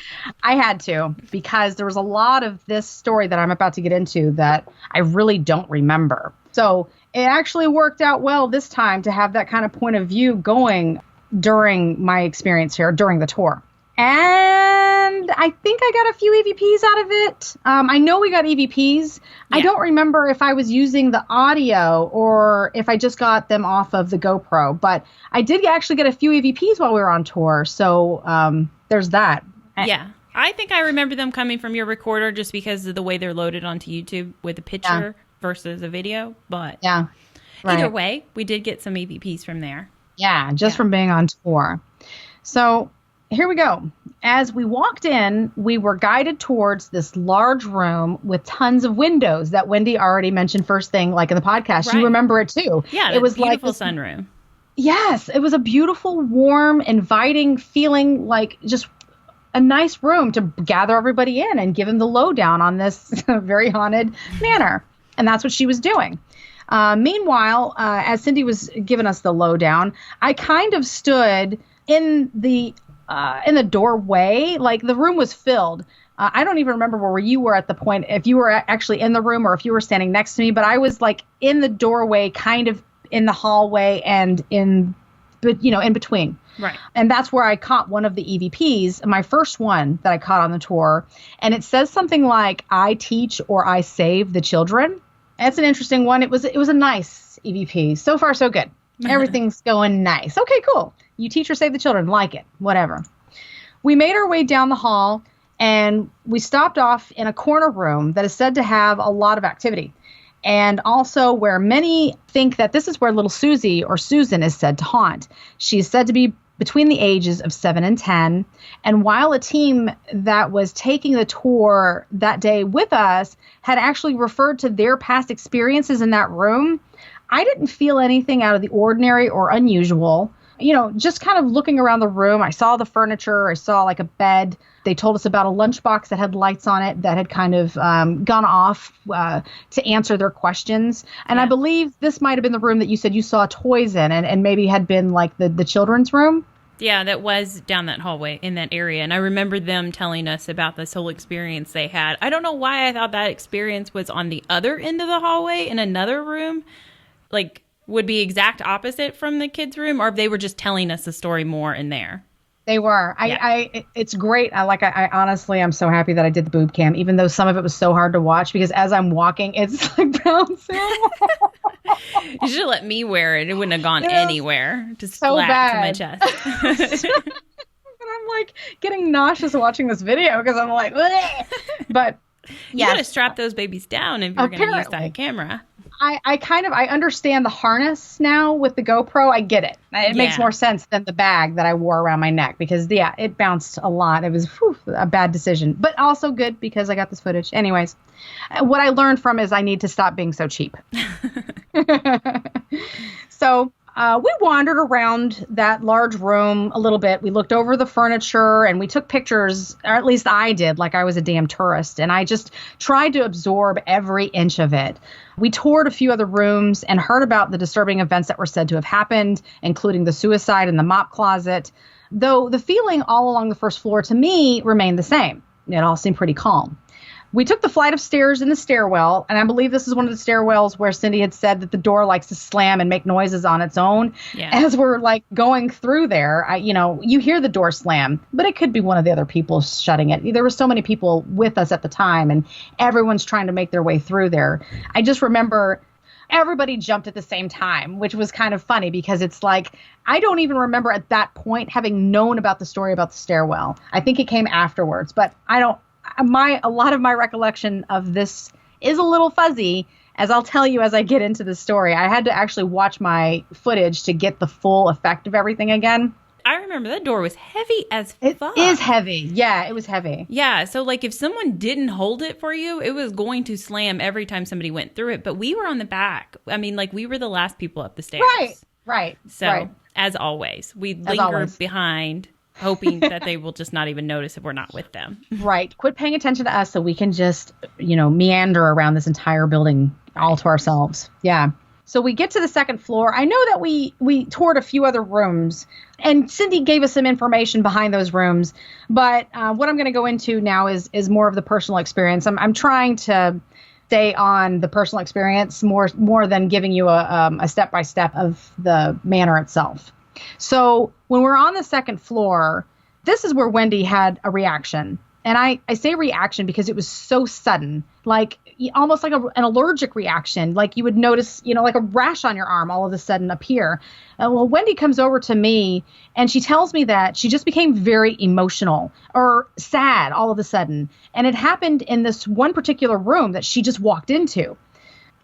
I had to, because there was a lot of this story that I'm about to get into that I really don't remember. So it actually worked out well this time to have that kind of point of view going during my experience here, during the tour. And I think I got a few EVPs out of it. I know we got EVPs. Yeah. I don't remember if I was using the audio or if I just got them off of the GoPro. But I did actually get a few EVPs while we were on tour. So there's that. Yeah. I think I remember them coming from your recorder just because of the way they're loaded onto YouTube with a picture versus a video. But yeah, right. Either way, we did get some EVPs from there. Yeah, just from being on tour. So here we go. As we walked in, we were guided towards this large room with tons of windows that Wendy already mentioned first thing, like in the podcast. Right. You remember it too. Yeah, it was beautiful like sunroom. Yes, it was a beautiful, warm, inviting feeling, like just a nice room to gather everybody in and give them the lowdown on this very haunted manor. And that's what she was doing. Meanwhile, as Cindy was giving us the lowdown, I kind of stood in the doorway. Like the room was filled. I don't even remember where you were at the point, if you were actually in the room or if you were standing next to me, but I was like in the doorway, kind of in the hallway and in between. Right. And that's where I caught one of the EVPs, my first one that I caught on the tour. And it says something like, I teach or I save the children. That's an interesting one. It was a nice EVP. So far, so good. Everything's going nice. Okay, cool. You teach or save the children. Like it. Whatever. We made our way down the hall and we stopped off in a corner room that is said to have a lot of activity. And also where many think that this is where little Susie or Susan is said to haunt. She's said to be between the ages of 7 and 10. And while a team that was taking the tour that day with us had actually referred to their past experiences in that room, I didn't feel anything out of the ordinary or unusual. Just kind of looking around the room, I saw the furniture, I saw like a bed. They told us about a lunchbox that had lights on it that had kind of gone off to answer their questions. And I believe this might have been the room that you said you saw toys in and maybe had been like the children's room. Yeah, that was down that hallway in that area. And I remember them telling us about this whole experience they had. I don't know why I thought that experience was on the other end of the hallway in another room. Like, would be exact opposite from the kids' room, or if they were just telling us the story more in there. They were. It's great. I honestly, I'm so happy that I did the boob cam, even though some of it was so hard to watch because as I'm walking, it's like bouncing. You should have let me wear it. It wouldn't have gone anywhere. Just so flat bad. to my chest. And I'm like getting nauseous watching this video because I'm like, bleh. But you gotta strap those babies down if you're going to use that camera. I understand the harness now with the GoPro. I get it. It makes more sense than the bag that I wore around my neck because, it bounced a lot. It was a bad decision, but also good because I got this footage. Anyways, what I learned from is I need to stop being so cheap. So we wandered around that large room a little bit. We looked over the furniture and we took pictures, or at least I did, like I was a damn tourist. And I just tried to absorb every inch of it. We toured a few other rooms and heard about the disturbing events that were said to have happened, including the suicide in the mop closet. Though the feeling all along the first floor to me remained the same. It all seemed pretty calm. We took the flight of stairs in the stairwell, and I believe this is one of the stairwells where Cindy had said that the door likes to slam and make noises on its own. Yeah. As we're like going through there, you hear the door slam, but it could be one of the other people shutting it. There were so many people with us at the time, and everyone's trying to make their way through there. I just remember everybody jumped at the same time, which was kind of funny because it's like, I don't even remember at that point having known about the story about the stairwell. I think it came afterwards, but a lot of my recollection of this is a little fuzzy, as I'll tell you as I get into the story. I had to actually watch my footage to get the full effect of everything again. I remember that door was heavy as fuck. It is heavy. Yeah, it was heavy. Yeah, so like if someone didn't hold it for you, it was going to slam every time somebody went through it. But we were on the back. I mean, like we were the last people up the stairs. Right. So as always, we linger behind, hoping that they will just not even notice if we're not with them. Right. Quit paying attention to us so we can just, meander around this entire building all to ourselves. Yeah. So we get to the second floor. I know that we toured a few other rooms, and Cindy gave us some information behind those rooms. But what I'm going to go into now is more of the personal experience. I'm trying to stay on the personal experience more than giving you a step-by-step of the manor itself. So when we're on the second floor, this is where Wendy had a reaction. And I say reaction because it was so sudden, like almost like an allergic reaction. Like you would notice, like a rash on your arm all of a sudden appear. Well, Wendy comes over to me and she tells me that she just became very emotional or sad all of a sudden. And it happened in this one particular room that she just walked into.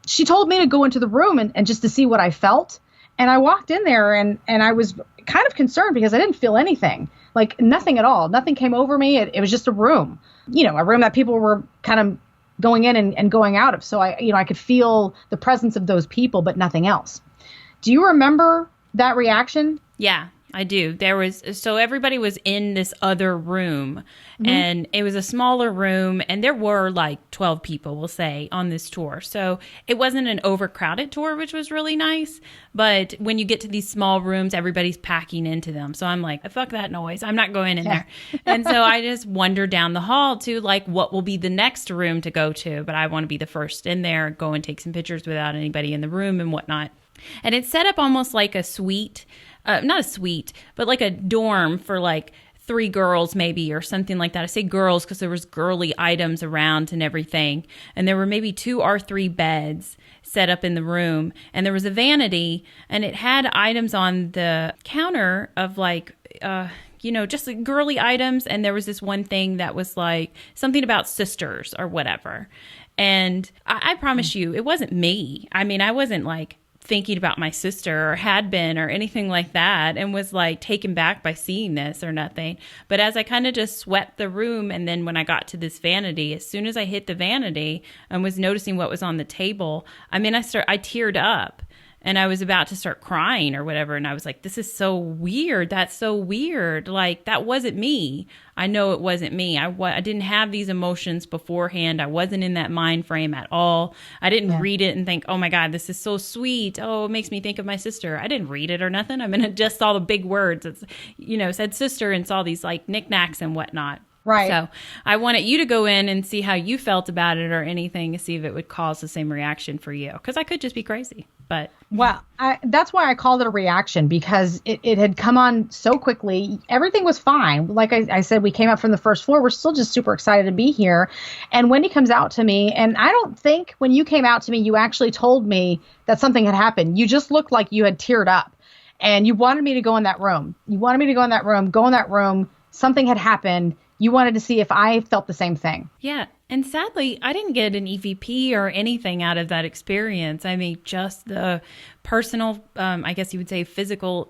She told me to go into the room and just to see what I felt. And I walked in there and I was kind of concerned because I didn't feel anything, like nothing at all. Nothing came over me. It was just a room, a room that people were kind of going in and going out of. So I could feel the presence of those people, but nothing else. Do you remember that reaction? Yeah, I do. So everybody was in this other room, and it was a smaller room, and there were like 12 people, we'll say, on this tour. So it wasn't an overcrowded tour, which was really nice. But when you get to these small rooms, everybody's packing into them. So I'm like, fuck that noise. I'm not going in there. And so I just wander down the hall to like what will be the next room to go to. But I want to be the first in there, go and take some pictures without anybody in the room and whatnot. And it's set up almost like a suite, not a suite, but like a dorm for like 3 girls maybe or something like that. I say girls because there was girly items around and everything. And there were maybe 2 or 3 beds set up in the room. And there was a vanity and it had items on the counter of like, just like girly items. And there was this one thing that was like something about sisters or whatever. And I promise you, it wasn't me. I mean, I wasn't like thinking about my sister or had been or anything like that and was like taken back by seeing this or nothing. But as I kind of just swept the room, and then when I got to this vanity, as soon as I hit the vanity and was noticing what was on the table, I teared up. And I was about to start crying or whatever. And I was like, this is so weird. That's so weird. Like, that wasn't me. I know it wasn't me. I didn't have these emotions beforehand. I wasn't in that mind frame at all. I didn't read it and think, oh my God, this is so sweet. Oh, it makes me think of my sister. I didn't read it or nothing. I mean, I just saw the big words. It's, said sister and saw these like knickknacks and whatnot. Right. So I wanted you to go in and see how you felt about it or anything to see if it would cause the same reaction for you. Because I could just be crazy. But well, that's why I called it a reaction, because it had come on so quickly. Everything was fine. Like I said, we came up from the first floor. We're still just super excited to be here. And Wendy comes out to me. And I don't think when you came out to me, you actually told me that something had happened. You just looked like you had teared up. And you wanted me to go in that room. Go in that room. Something had happened. You wanted to see if I felt the same thing. Yeah. And sadly, I didn't get an EVP or anything out of that experience. I mean, just the personal, I guess you would say physical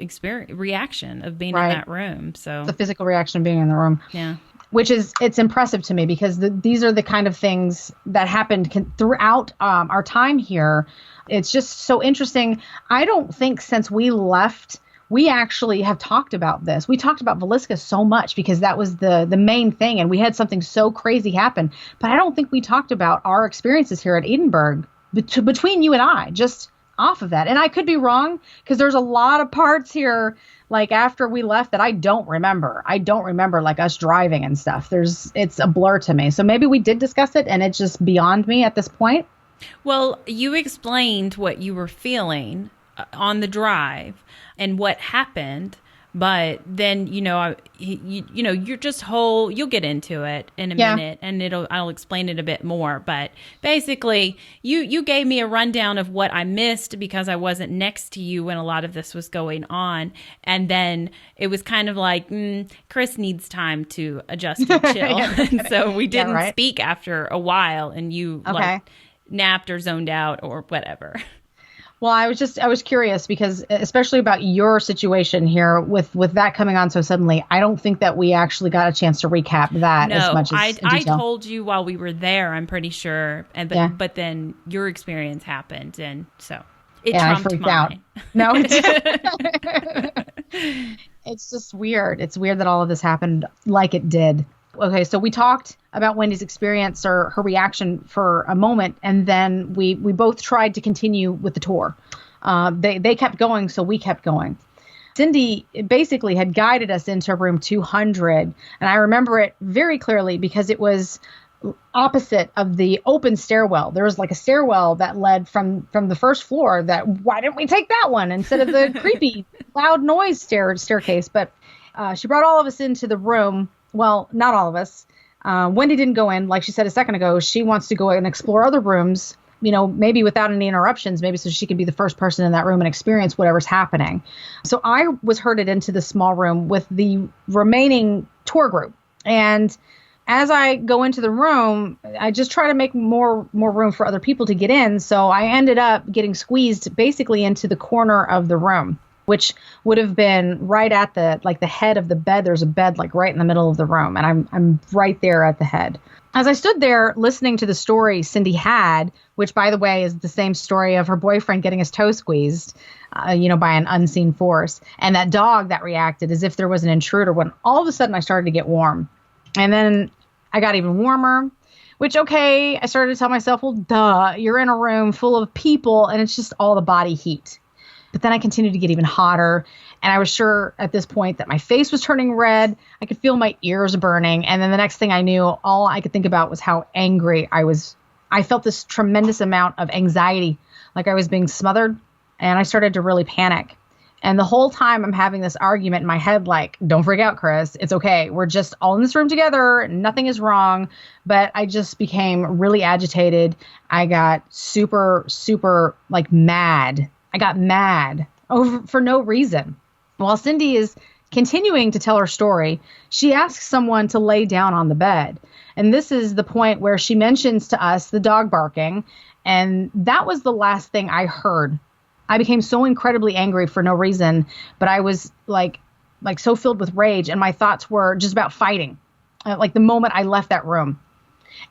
reaction of being in that room. So the physical reaction of being in the room. Yeah. Which it's impressive to me, because these are the kind of things that happened throughout our time here. It's just so interesting. I don't think since we left, we actually have talked about this. We talked about Villisca so much because that was the main thing, and we had something so crazy happen. But I don't think we talked about our experiences here at Edinburgh between you and I, just off of that. And I could be wrong, because there's a lot of parts here, like after we left, that I don't remember. I don't remember like us driving and stuff. It's a blur to me. So maybe we did discuss it, and it's just beyond me at this point. Well, you explained what you were feeling on the drive and what happened, but then you're just you'll get into it in a minute, and I'll explain it a bit more. But basically, you gave me a rundown of what I missed because I wasn't next to you when a lot of this was going on, and then it was kind of like Chris needs time to adjust and chill, and so we didn't speak after a while, and you like napped or zoned out or whatever. Well, I was curious because, especially about your situation here with that coming on so suddenly, I don't think that we actually got a chance to recap that as much as I told you while we were there, I'm pretty sure, but then your experience happened, and so it trumped I freaked mine. out. No, it's just weird. It's weird that all of this happened like it did. Okay, so we talked about Wendy's experience or her reaction for a moment, and then we both tried to continue with the tour. They kept going, so we kept going. Cindy basically had guided us into room 200, and I remember it very clearly because it was opposite of the open stairwell. There was like a stairwell that led from the first floor. Why didn't we take that one instead of the creepy loud noise staircase? But she brought all of us into the room. Well, not all of us. Wendy didn't go in. Like she said a second ago, she wants to go and explore other rooms, maybe without any interruptions, maybe so she can be the first person in that room and experience whatever's happening. So I was herded into the small room with the remaining tour group. And as I go into the room, I just try to make more room for other people to get in. So I ended up getting squeezed basically into the corner of the room, which would have been right at the head of the bed. There's a bed like right in the middle of the room, and I'm right there at the head. As I stood there listening to the story Cindy had, which by the way is the same story of her boyfriend getting his toe squeezed, by an unseen force, and that dog that reacted as if there was an intruder, when all of a sudden I started to get warm. And then I got even warmer, which, okay, I started to tell myself, well, duh, you're in a room full of people and it's just all the body heat. But then I continued to get even hotter, and I was sure at this point that my face was turning red. I could feel my ears burning, and then the next thing I knew, all I could think about was how angry I was. I felt this tremendous amount of anxiety, like I was being smothered, And I started to really panic. And the whole time I'm having this argument in my head, like, don't freak out, Chris. It's okay. We're just all in this room together. Nothing is wrong. But I just became really agitated. I got super, super like mad. I got mad for no reason. While Cindy is continuing to tell her story, she asks someone to lay down on the bed. And this is the point where she mentions to us the dog barking. And that was the last thing I heard. I became so incredibly angry for no reason, but I was like so filled with rage, and my thoughts were just about fighting. Like the moment I left that room.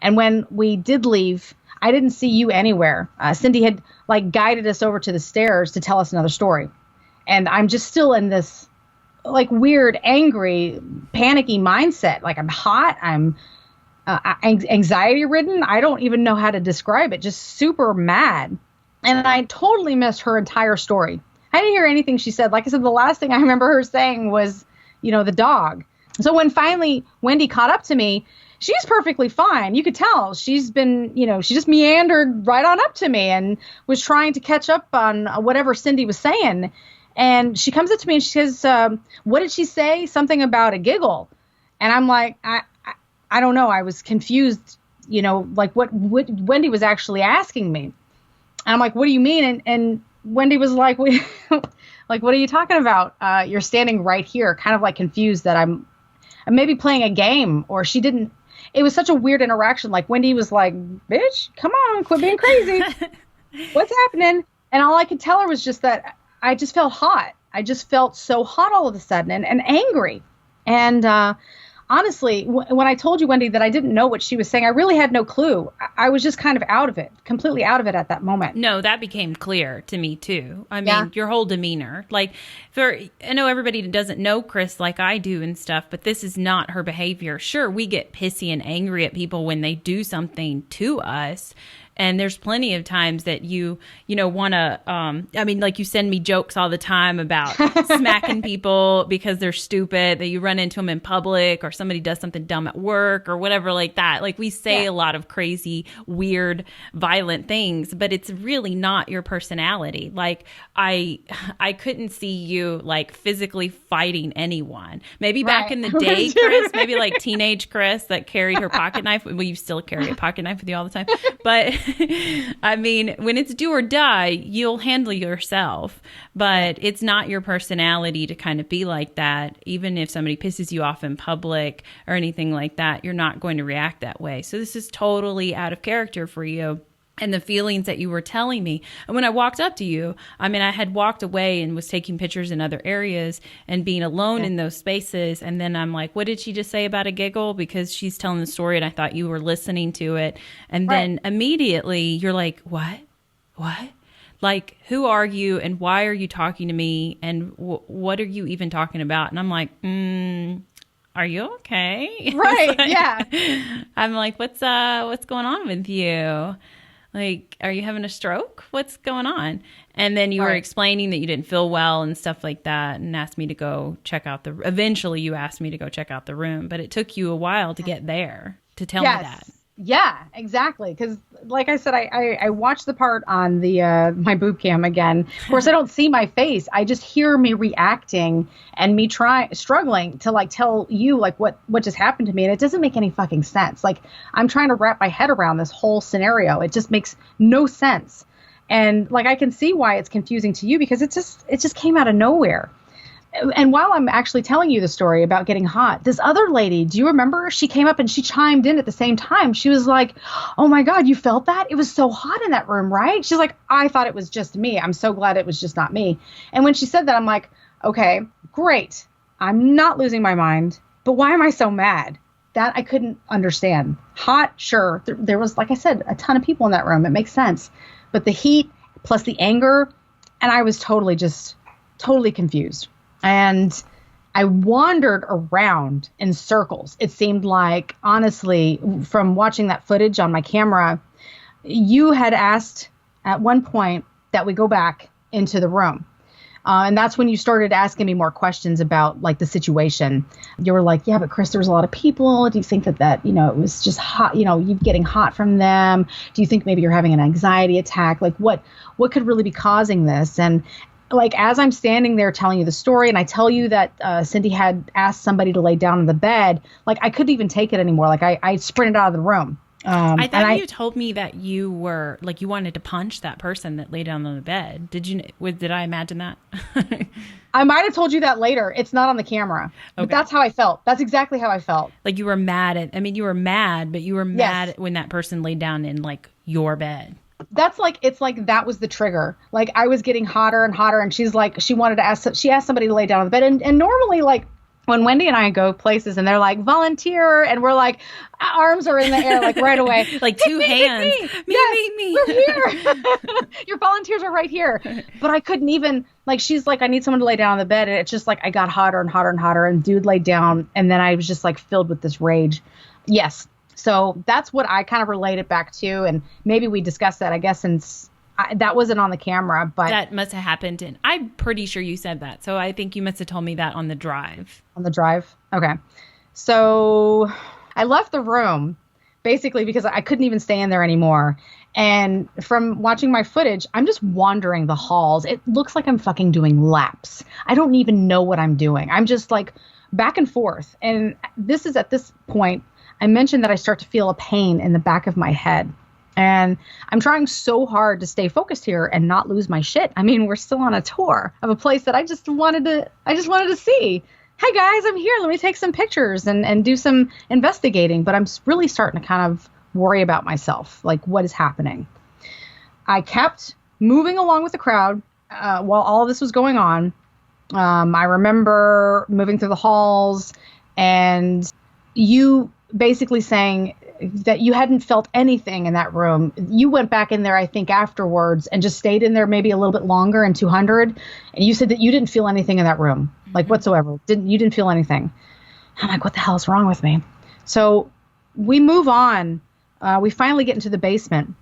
And when we did leave, I didn't see you anywhere. Cindy had like guided us over to the stairs to tell us another story. And I'm just still in this like weird, angry, panicky mindset. Like I'm hot. I'm anxiety ridden. I don't even know how to describe it. Just super mad. And I totally missed her entire story. I didn't hear anything she said. Like I said, the last thing I remember her saying was, the dog. So when finally Wendy caught up to me, she's perfectly fine. You could tell she's been, she just meandered right on up to me and was trying to catch up on whatever Cindy was saying. And she comes up to me and she says, what did she say? Something about a giggle. And I'm like, I don't know. I was confused, like what Wendy was actually asking me. And I'm like, what do you mean? And Wendy was like, what are you talking about? You're standing right here, kind of like confused that I'm maybe playing a game, or she didn't. It was such a weird interaction. Like Wendy was like, bitch, come on, quit being crazy. What's happening? And all I could tell her was just that I just felt hot. I just felt so hot all of a sudden and angry. And honestly, when I told you, Wendy, that I didn't know what she was saying, I really had no clue. I was just kind of out of it, completely out of it at that moment. No, that became clear to me too. I mean, your whole demeanor. Like, I know everybody doesn't know Chris like I do and stuff, but this is not her behavior. Sure, we get pissy and angry at people when they do something to us. And there's plenty of times that you want to, like you send me jokes all the time about smacking people because they're stupid, that you run into them in public, or somebody does something dumb at work or whatever like that. Like we say a lot of crazy, weird, violent things, but it's really not your personality. Like I couldn't see you like physically fighting anyone. Maybe back in the day, Chris, maybe like teenage Chris that carried her pocket knife. Well, you still carry a pocket knife with you all the time, but I mean, when it's do or die, you'll handle yourself, but it's not your personality to kind of be like that. Even if somebody pisses you off in public or anything like that, you're not going to react that way. So this is totally out of character for you. And the feelings that you were telling me. And when I walked up to you, I had walked away and was taking pictures in other areas and being alone in those spaces. And then I'm like, what did she just say about a giggle? Because she's telling the story and I thought you were listening to it. And then immediately you're like, what? Like, who are you and why are you talking to me? And what are you even talking about? And I'm like, are you okay? Right. Yeah. I'm like, what's going on with you? Like, are you having a stroke? What's going on? And then you were explaining that you didn't feel well and stuff like that, and asked me to go check out eventually you asked me to go check out the room, but it took you a while to get there to tell me that. Yeah, exactly. Because like I said, I watched the part on the my boob cam again. Of course, I don't see my face. I just hear me reacting and me struggling to like tell you like what just happened to me. And it doesn't make any fucking sense. Like I'm trying to wrap my head around this whole scenario. It just makes no sense. And like I can see why it's confusing to you because it just came out of nowhere. And while I'm actually telling you the story about getting hot, this other lady, do you remember? She came up and she chimed in at the same time. She was like, oh my God, you felt that? It was so hot in that room, right? She's like, I thought it was just me. I'm so glad it was just not me. And when she said that, I'm like, okay, great. I'm not losing my mind, but why am I so mad? That I couldn't understand. Hot, sure. There was, like I said, a ton of people in that room. It makes sense. But the heat plus the anger, and I was totally confused. And I wandered around in circles. It seemed like, honestly, from watching that footage on my camera, you had asked at one point that we go back into the room. And that's when you started asking me more questions about like the situation. You were like, yeah, but Chris, there was a lot of people. Do you think that, you know, it was just hot, you know, you getting hot from them? Do you think maybe you're having an anxiety attack? Like what could really be causing this? And like, as I'm standing there telling you the story and I tell you that Cindy had asked somebody to lay down in the bed, like I couldn't even take it anymore. Like I sprinted out of the room. I thought you told me that you were like you wanted to punch that person that lay down on the bed. Did I imagine that? I might have told you that later. It's not on the camera. Okay. But that's how I felt. That's exactly how I felt. Like you were mad you were mad, but you were mad when that person laid down in like your bed. That's like, it's like that was the trigger. Like I was getting hotter and hotter and she's like, she asked somebody to lay down on the bed. And normally like, when Wendy and I go places and they're like, volunteer, and we're like, arms are in the air, like right away. Like two hands. Me. We're here. Your volunteers are right here. But I couldn't even, like, she's like, I need someone to lay down on the bed. And it's just like, I got hotter and hotter and hotter. And dude laid down. And then I was just like filled with this rage. Yes. So that's what I kind of related back to. And maybe we discussed that, I guess, since that wasn't on the camera, but that must have happened. And I'm pretty sure you said that. So I think you must have told me that on the drive. On the drive? Okay. So I left the room basically because I couldn't even stay in there anymore. And from watching my footage, I'm just wandering the halls. It looks like I'm fucking doing laps. I don't even know what I'm doing. I'm just like back and forth. And this is at this point, I mentioned that I start to feel a pain in the back of my head. And I'm trying so hard to stay focused here and not lose my shit. I mean, we're still on a tour of a place that I just wanted to see. Hey guys, I'm here. Let me take some pictures and do some investigating. But I'm really starting to kind of worry about myself, like what is happening. I kept moving along with the crowd while all of this was going on. I remember moving through the halls and you basically saying that you hadn't felt anything in that room. You went back in there, I think, afterwards and just stayed in there maybe a little bit longer in 200. And you said that you didn't feel anything in that room, like whatsoever. You didn't feel anything. I'm like, what the hell is wrong with me? So we move on. We finally get into the basement.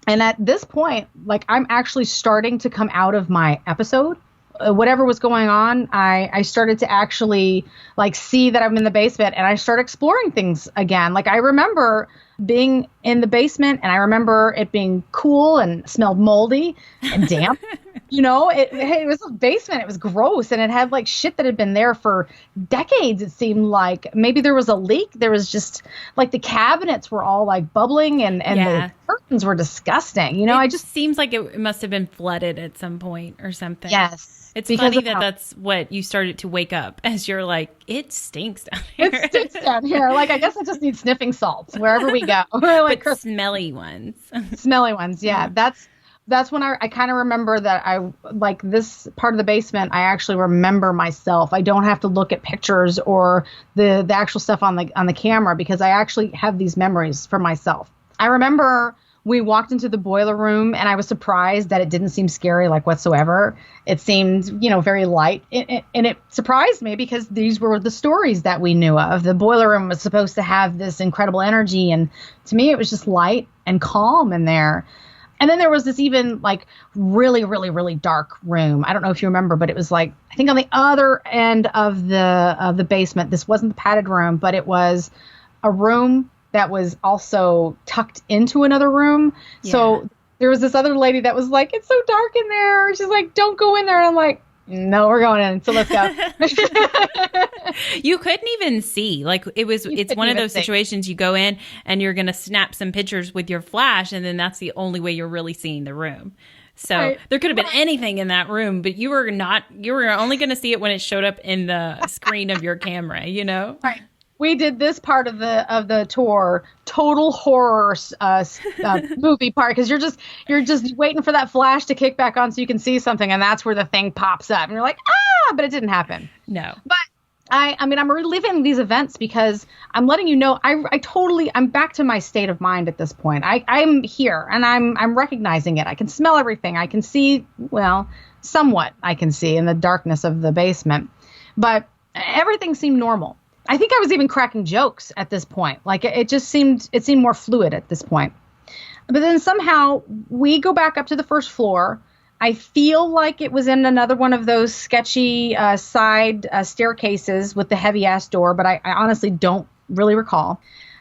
And at this point, like I'm actually starting to come out of my episode. Whatever was going on, I started to actually like see that I'm in the basement and I started exploring things again. Like I remember being in the basement and I remember it being cool and smelled moldy and damp. You know, it was a basement. It was gross and it had like shit that had been there for decades. It seemed like maybe there was a leak. There was just like the cabinets were all like bubbling and the curtains were disgusting. You know, it just seems like it must have been flooded at some point or something. Yes. It's funny that that's what you started to wake up as you're like, it stinks down here. It stinks down here. Like, I guess I just need sniffing salts wherever we go. Like, but smelly ones. Smelly ones, yeah. That's when I kind of remember that I, like this part of the basement, I actually remember myself. I don't have to look at pictures or the actual stuff on the camera because I actually have these memories for myself. I remember we walked into the boiler room and I was surprised that it didn't seem scary like whatsoever. It seemed, you know, very light. And it surprised me because these were the stories that we knew of. The boiler room was supposed to have this incredible energy. And to me, it was just light and calm in there. And then there was this even like really, really, really dark room. I don't know if you remember, but it was like, I think on the other end of the basement, this wasn't the padded room, but it was a room that was also tucked into another room. Yeah. So there was this other lady that was like, it's so dark in there. She's like, don't go in there. And I'm like, no, we're going in. So let's go. You couldn't even see. Like it's one of those situations you go in and you're going to snap some pictures with your flash. And then that's the only way you're really seeing the room. So there could have been anything in that room, but you were only going to see it when it showed up in the screen of your camera, you know? Right. We did this part of the tour, total horror movie part, because you're just waiting for that flash to kick back on so you can see something, and that's where the thing pops up, and you're like, but it didn't happen. No. But I mean, I'm reliving these events because I'm letting you know I'm back to my state of mind at this point. I'm here and I'm recognizing it. I can smell everything. I can see, well, somewhat I can see in the darkness of the basement, but everything seemed normal. I think I was even cracking jokes at this point. Like it seemed more fluid at this point. But then somehow we go back up to the first floor. I feel like it was in another one of those sketchy side staircases with the heavy-ass door, but I honestly don't really recall.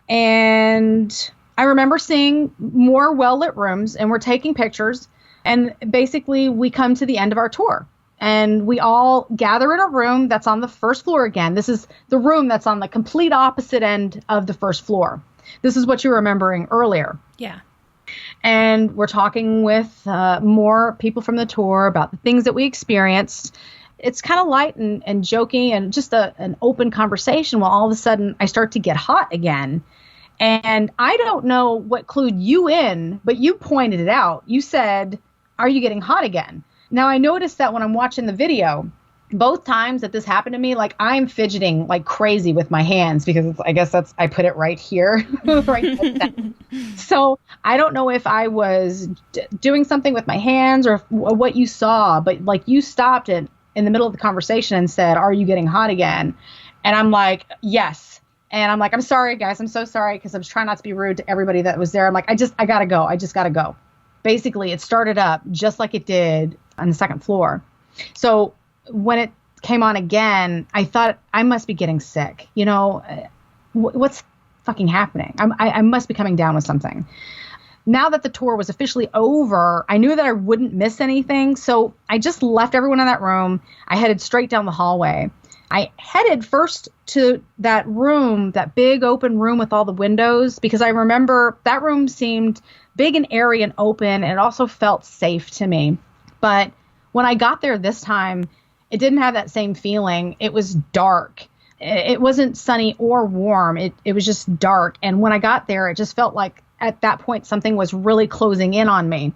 And I remember seeing more well-lit rooms, and we're taking pictures, and basically we come to the end of our tour. And we all gather in a room that's on the first floor again. This is the room that's on the complete opposite end of the first floor. This is what you were remembering earlier. Yeah. And we're talking with more people from the tour about the things that we experienced. It's kind of light and joking and just an open conversation. While all of a sudden I start to get hot again. And I don't know what clued you in, but you pointed it out. You said, "Are you getting hot again?" Now, I noticed that when I'm watching the video, both times that this happened to me, like I'm fidgeting like crazy with my hands because I guess I put it right here. Right. So I don't know if I was doing something with my hands or what you saw, but like you stopped it in the middle of the conversation and said, "Are you getting hot again?" And I'm like, "Yes." And I'm like, "I'm sorry, guys. I'm so sorry," because I was trying not to be rude to everybody that was there. I'm like, I gotta go. I just gotta go. Basically, it started up just like it did on the second floor. So when it came on again, I thought I must be getting sick. You know, what's fucking happening? I must be coming down with something. Now that the tour was officially over, I knew that I wouldn't miss anything. So I just left everyone in that room. I headed straight down the hallway. I headed first to that room, that big open room with all the windows, because I remember that room seemed big and airy and open, and it also felt safe to me. But when I got there this time, it didn't have that same feeling. It was dark. It wasn't sunny or warm. It was just dark. And when I got there, it just felt like at that point something was really closing in on me.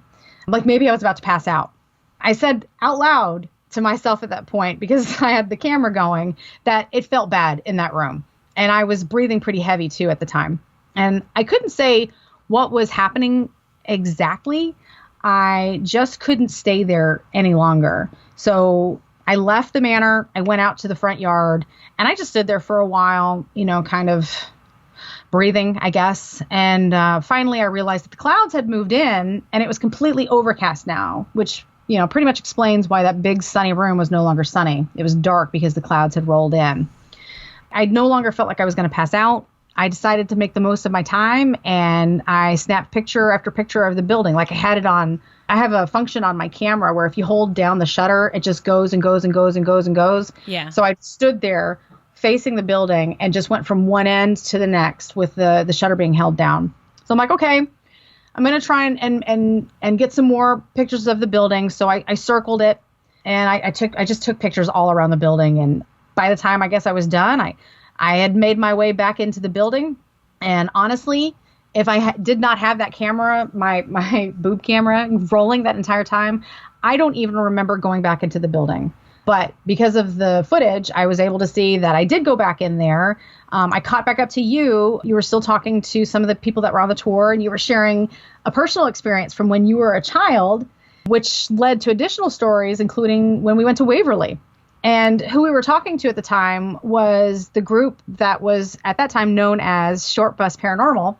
Like maybe I was about to pass out. I said out loud to myself at that point, because I had the camera going, that it felt bad in that room. And I was breathing pretty heavy too at the time. And I couldn't say what was happening exactly. I just couldn't stay there any longer. So I left the manor. I went out to the front yard and I just stood there for a while, you know, kind of breathing, I guess. And finally I realized that the clouds had moved in and it was completely overcast now, which, you know, pretty much explains why that big sunny room was no longer sunny. It was dark because the clouds had rolled in. I no longer felt like I was going to pass out. I decided to make the most of my time, and I snapped picture after picture of the building. Like I had it on, I have a function on my camera where if you hold down the shutter, it just goes and goes and goes and goes and goes. Yeah. So I stood there facing the building and just went from one end to the next with the shutter being held down. So I'm like, okay, I'm going to try and get some more pictures of the building. So I circled it, and I just took pictures all around the building. And by the time I guess I was done, I had made my way back into the building. And honestly, if I did not have that camera, my boob camera rolling that entire time, I don't even remember going back into the building. But because of the footage, I was able to see that I did go back in there. I caught back up to you. You were still talking to some of the people that were on the tour, and you were sharing a personal experience from when you were a child, which led to additional stories, including when we went to Waverly. And who we were talking to at the time was the group that was at that time known as Short Bus Paranormal.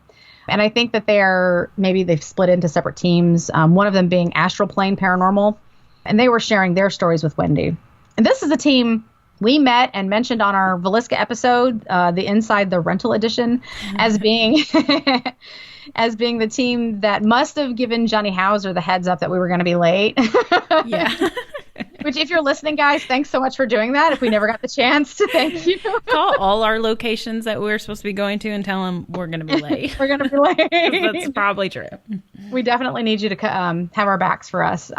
And I think that they've split into separate teams, one of them being Astral Paranormal. And they were sharing their stories with Wendy. And this is a team we met and mentioned on our Villisca episode, the Inside the Rental Edition, as being the team that must have given Johnny Hauser the heads up that we were going to be late. Yeah. Which, if you're listening, guys, thanks so much for doing that. If we never got the chance to thank you. Call all our locations that we're supposed to be going to and tell them we're going to be late. We're going to be late. That's probably true. We definitely need you to have our backs for us.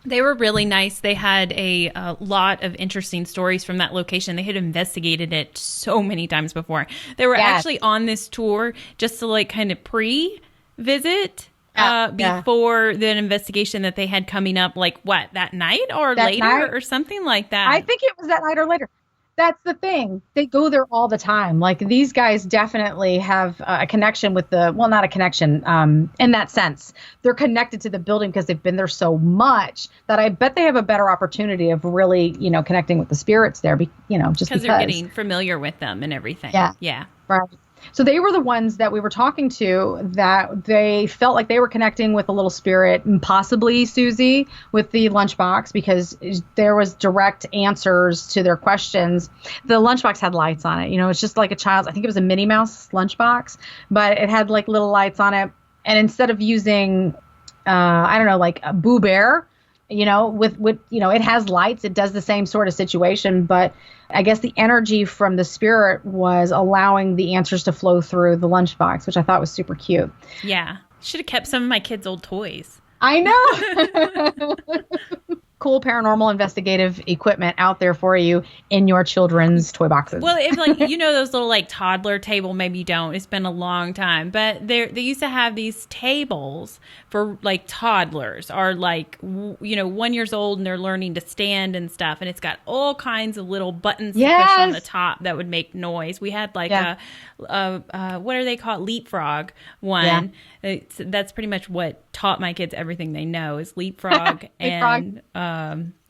They were really nice. They had a lot of interesting stories from that location. They had investigated it so many times before. They were actually on this tour just to like kind of pre-visit before the investigation that they had coming up, like what, that night or that later night? Or something like that. I think it was that night or later. That's the thing. They go there all the time. Like these guys definitely have a connection with not a connection in that sense. They're connected to the building because they've been there so much that I bet they have a better opportunity of really, you know, connecting with the spirits there, just because they're getting familiar with them and everything. Yeah. Yeah. Right. So they were the ones that we were talking to, that they felt like they were connecting with a little spirit, and possibly Susie with the lunchbox, because there was direct answers to their questions. The lunchbox had lights on it. It's just like a child's, I think it was a Minnie Mouse lunchbox, but it had like little lights on it. And instead of using, I don't know, like a Boo Bear, with it has lights, it does the same sort of situation, but I guess the energy from the spirit was allowing the answers to flow through the lunchbox, which I thought was super cute. Yeah. Should have kept some of my kids' old toys. I know. Cool paranormal investigative equipment out there for you in your children's toy boxes. Well, if those little like toddler table, maybe you don't. It's been a long time, but they used to have these tables for like toddlers, or like 1 year old, and they're learning to stand and stuff, and it's got all kinds of little buttons to push on the top that would make noise. We had like a what are they called? Leapfrog one. Yeah. That's pretty much what taught my kids everything they know is leapfrog. And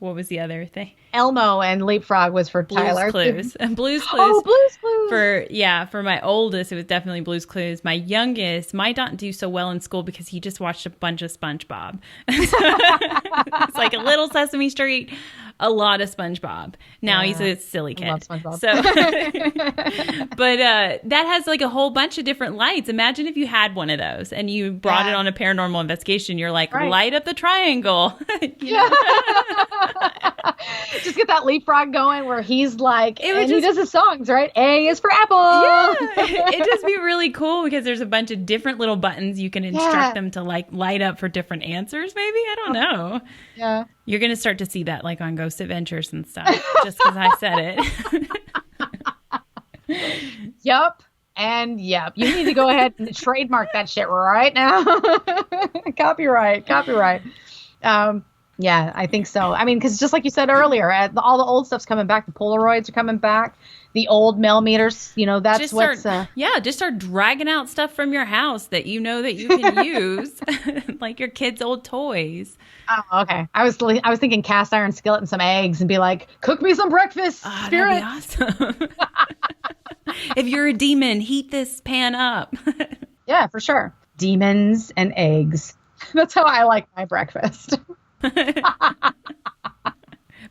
what was the other thing? Elmo and Leapfrog was for Tyler. Blue's Clues. Blue's Clues. Oh, Blue's Clues. For my oldest, it was definitely Blue's Clues. My youngest might not do so well in school because he just watched a bunch of Spongebob. It's like a little Sesame Street, a lot of Spongebob. Now he's a silly kid. I love SpongeBob. So, but that has like a whole bunch of different lights. Imagine if you had one of those and you brought it on a paranormal investigation. You're like, light up the triangle. Just get that Leapfrog going where he's like, he does his songs, right? A is for apple. Yeah. It'd just be really cool because there's a bunch of different little buttons you can instruct them to like light up for different answers, maybe. I don't know. Yeah. You're going to start to see that like on Ghost Adventures and stuff just because I said it. Yup. And yep. You need to go ahead and trademark that shit right now. Copyright. Yeah, I think so. I mean, because just like you said earlier, all the old stuff's coming back. The Polaroids are coming back. The old millimeters, that's just what's... just start dragging out stuff from your house that you can use, like your kids' old toys. Oh, okay. I was thinking cast iron skillet and some eggs and be like, cook me some breakfast, spirit. That'd be awesome. If you're a demon, heat this pan up. Yeah, for sure. Demons and eggs. That's how I like my breakfast.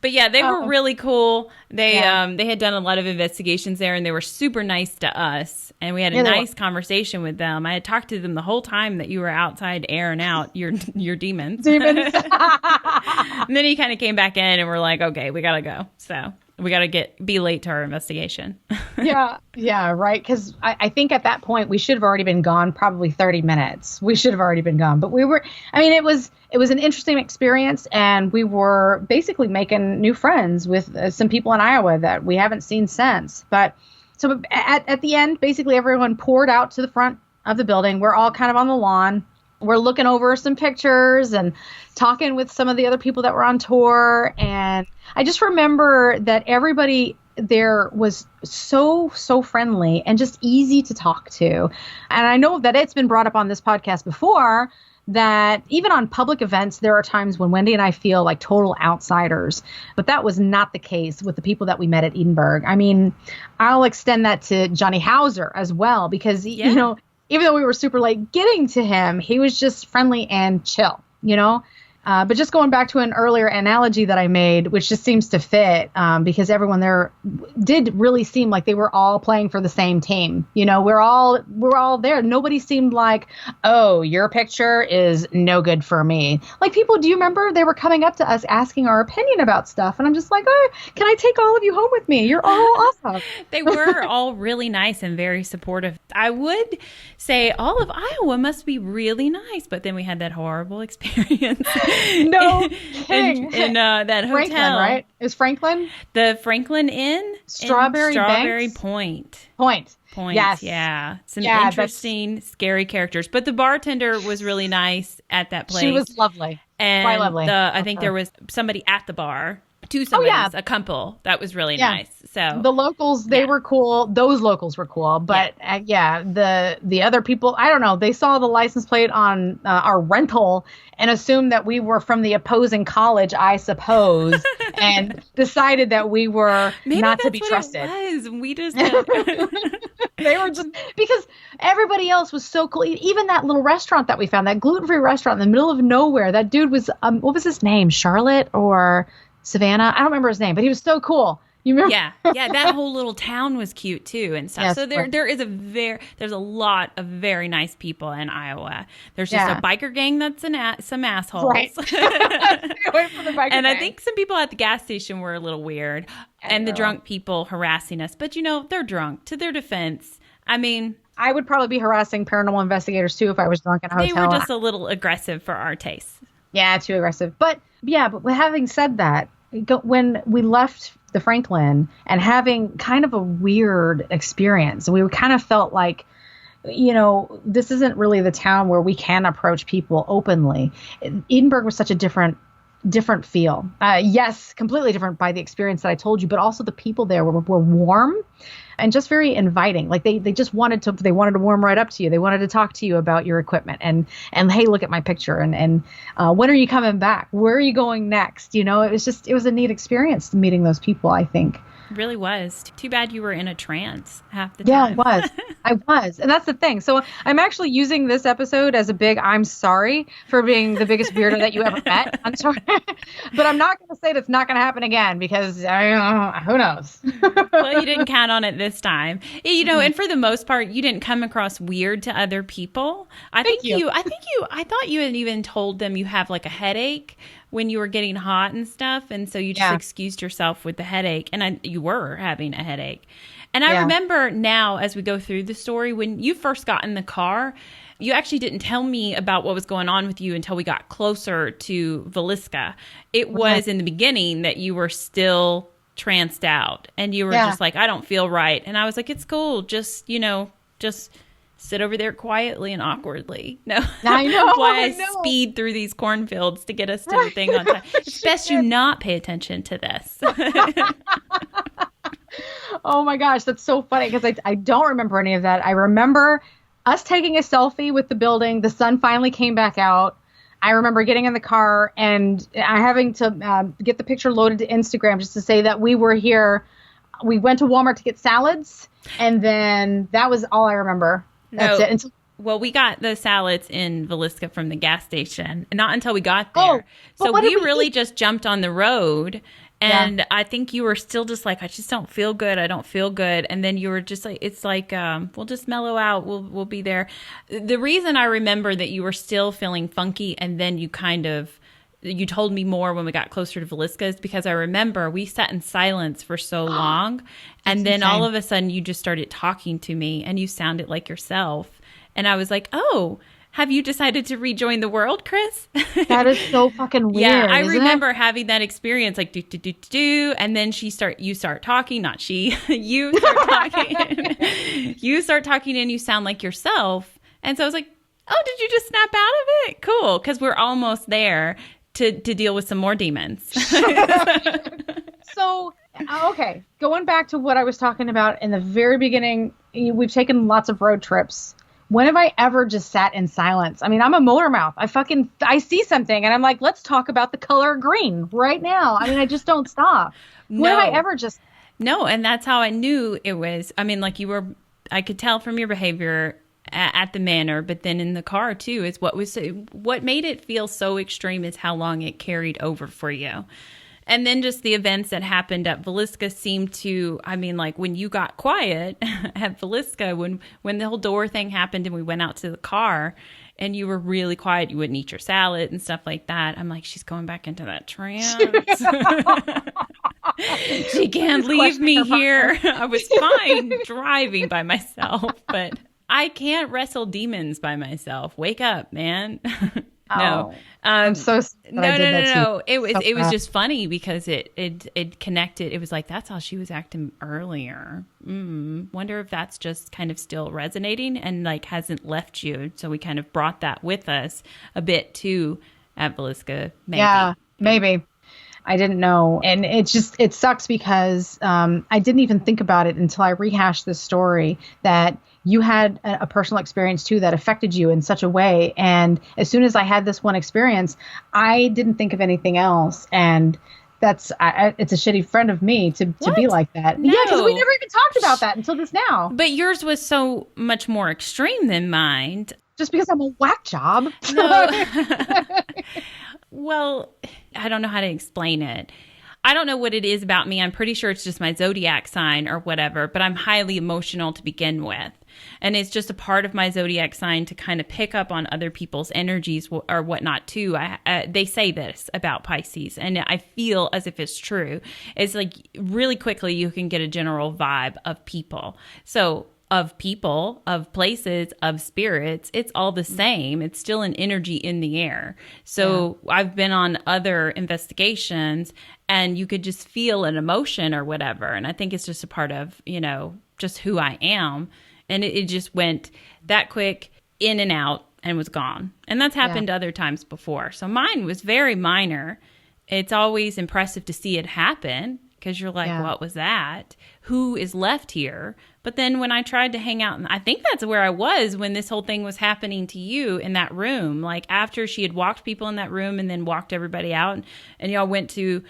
But yeah, they were really cool. They had done a lot of investigations there, and they were super nice to us. And we had a nice conversation with them. I had talked to them the whole time that you were outside airing out your demons. And then he kind of came back in, and we're like, okay, we gotta go. So we gotta be late to our investigation. Yeah, right. Because I think at that point we should have already been gone, probably 30 minutes. We should have already been gone. But we were. I mean, it was an interesting experience, and we were basically making new friends with some people in Iowa that we haven't seen since. But so at the end, basically everyone poured out to the front of the building. We're all kind of on the lawn. We're looking over some pictures and talking with some of the other people that were on tour. And I just remember that everybody there was so friendly and just easy to talk to. And I know that it's been brought up on this podcast before that even on public events, there are times when Wendy and I feel like total outsiders. But that was not the case with the people that we met at Edinburgh. I mean, I'll extend that to Johnny Hauser as well, because, even though we were super late getting to him, he was just friendly and chill, But just going back to an earlier analogy that I made, which just seems to fit, because everyone there did really seem like they were all playing for the same team. We're all there. Nobody seemed like, oh, your picture is no good for me. Like people, do you remember they were coming up to us asking our opinion about stuff? And I'm just like, oh, can I take all of you home with me? You're all awesome. They were all really nice and very supportive. I would say all of Iowa must be really nice, but then we had that horrible experience. No kidding. In that hotel. Franklin, right? It was Franklin? The Franklin Inn? Strawberry Point. Yes. Yeah. Some interesting, scary characters. But the bartender was really nice at that place. She was lovely. And quite lovely. I think there was somebody at the bar. A couple. That was really nice. So the locals, they were cool. Those locals were cool. But the other people, I don't know. They saw the license plate on our rental and assumed that we were from the opposing college, I suppose, and decided that we were not to be trusted. It was. We just They were just, because everybody else was so cool. Even that little restaurant that we found, that gluten-free restaurant in the middle of nowhere, that dude was, what was his name? Charlotte or Savannah? I don't remember his name, but he was so cool. You remember? Yeah. That whole little town was cute too and stuff. Yes, so there's a lot of very nice people in Iowa. There's just a biker gang that's some assholes. Right. And I think some people at the gas station were a little weird, and the drunk people harassing us. But they're drunk. To their defense, I mean, I would probably be harassing paranormal investigators too if I was drunk in a hotel. They were just a little aggressive for our tastes. Yeah, too aggressive. But having said that, when we left the Franklin and having kind of a weird experience, we kind of felt like, this isn't really the town where we can approach people openly. Edinburgh was such a different feel. Yes, completely different by the experience that I told you, but also the people there were warm and just very inviting. Like they just wanted to warm right up to you. They wanted to talk to you about your equipment and hey, look at my picture and when are you coming back? Where are you going next? It was a neat experience meeting those people, I think. It really was. Too bad you were in a trance half the time. Yeah, I was. And that's the thing. So I'm actually using this episode as a big I'm sorry for being the biggest weirdo that you ever met. I'm sorry. But I'm not going to say that's not going to happen again because who knows? Well, you didn't count on it this time. And for the most part, you didn't come across weird to other people. I thought you had even told them you have like a headache when you were getting hot and stuff. And so you just excused yourself with the headache. And you were having a headache. And I remember now as we go through the story, when you first got in the car, you actually didn't tell me about what was going on with you until we got closer to Villisca. It was in the beginning that you were still tranced out. And you were just like, I don't feel right. And I was like, it's cool. Just sit over there quietly and awkwardly. No, I know. Why I speed through these cornfields to get us to the thing on time. It's best you not pay attention to this. Oh my gosh, that's so funny because I don't remember any of that. I remember us taking a selfie with the building. The sun finally came back out. I remember getting in the car and having to get the picture loaded to Instagram just to say that we were here. We went to Walmart to get salads, and then that was all I remember. That's it. Well, we got the salads in Villisca from the gas station, not until we got there. So we really just jumped on the road, and I think you were still just like, I just don't feel good. I don't feel good. And then you were just like, it's like, we'll just mellow out. We'll be there. The reason I remember that you were still feeling funky, and then you told me more when we got closer to Villisca is because I remember we sat in silence for so long. And then all of a sudden you just started talking to me and you sounded like yourself. And I was like, oh, have you decided to rejoin the world, Chris? That is so fucking weird. Yeah, I remember having that experience like do. And then you start talking, not she. You start talking. You start talking and you sound like yourself. And so I was like, oh, did you just snap out of it? Cool. Because we're almost there to deal with some more demons. So, okay, going back to what I was talking about in the very beginning, we've taken lots of road trips. When have I ever just sat in silence? I mean, I'm a motor mouth. I see something and I'm like, let's talk about the color green right now. I mean, I just don't stop. When have I ever just... No, and that's how I knew it was. I mean, like I could tell from your behavior at the manor, but then in the car too, is what made it feel so extreme is how long it carried over for you. And then just the events that happened at Villisca seemed to, I mean, like when you got quiet at Villisca, when the whole door thing happened and we went out to the car and you were really quiet, you wouldn't eat your salad and stuff like that. I'm like, she's going back into that trance. She can't leave me here. I was fine driving by myself, but I can't wrestle demons by myself. Wake up, man. No. I'm so sorry. No. It was just funny because it connected. It was like, that's how she was acting earlier. Wonder if that's just kind of still resonating and like hasn't left you. So we kind of brought that with us a bit too at Villisca. Maybe. Yeah, maybe. I didn't know. And it sucks because I didn't even think about it until I rehashed this story that you had a personal experience too that affected you in such a way. And as soon as I had this one experience, I didn't think of anything else. And it's a shitty friend of me to be like that. No. Yeah, because we never even talked about that until this now. But yours was so much more extreme than mine. Just because I'm a whack job. No. Well, I don't know how to explain it. I don't know what it is about me. I'm pretty sure it's just my zodiac sign or whatever, but I'm highly emotional to begin with. And it's just a part of my zodiac sign to kind of pick up on other people's energies or whatnot too. They say this about Pisces, and I feel as if it's true. It's like really quickly you can get a general vibe of people. So of people, of places, of spirits, it's all the same. It's still an energy in the air. So I've been on other investigations and you could just feel an emotion or whatever. And I think it's just a part of, just who I am. And it just went that quick in and out and was gone. And that's happened other times before. So mine was very minor. It's always impressive to see it happen because you're like, what was that? Who is left here? But then when I tried to hang out, and I think that's where I was when this whole thing was happening to you in that room, like after she had walked people in that room and then walked everybody out and y'all went to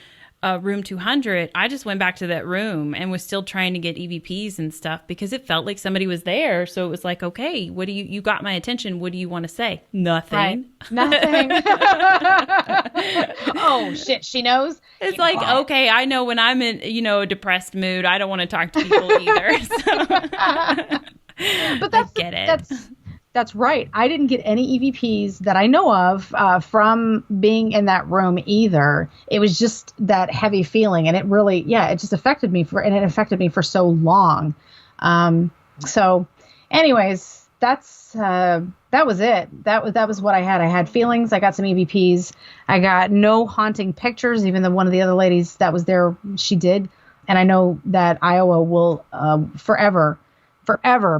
room 200, I just went back to that room and was still trying to get EVPs and stuff because it felt like somebody was there. So it was like, okay, what do you got my attention. What do you want to say? Nothing. Right. Nothing. Oh shit. She knows. It's like, okay, I know when I'm in, a depressed mood, I don't want to talk to people either. So. But I get it. That's right. I didn't get any EVPs that I know of from being in that room either. It was just that heavy feeling, and it really, it just affected me for so long. So, anyways, that was it. That was what I had. I had feelings. I got some EVPs. I got no haunting pictures. Even though one of the other ladies that was there, she did. And I know that Iowa will forever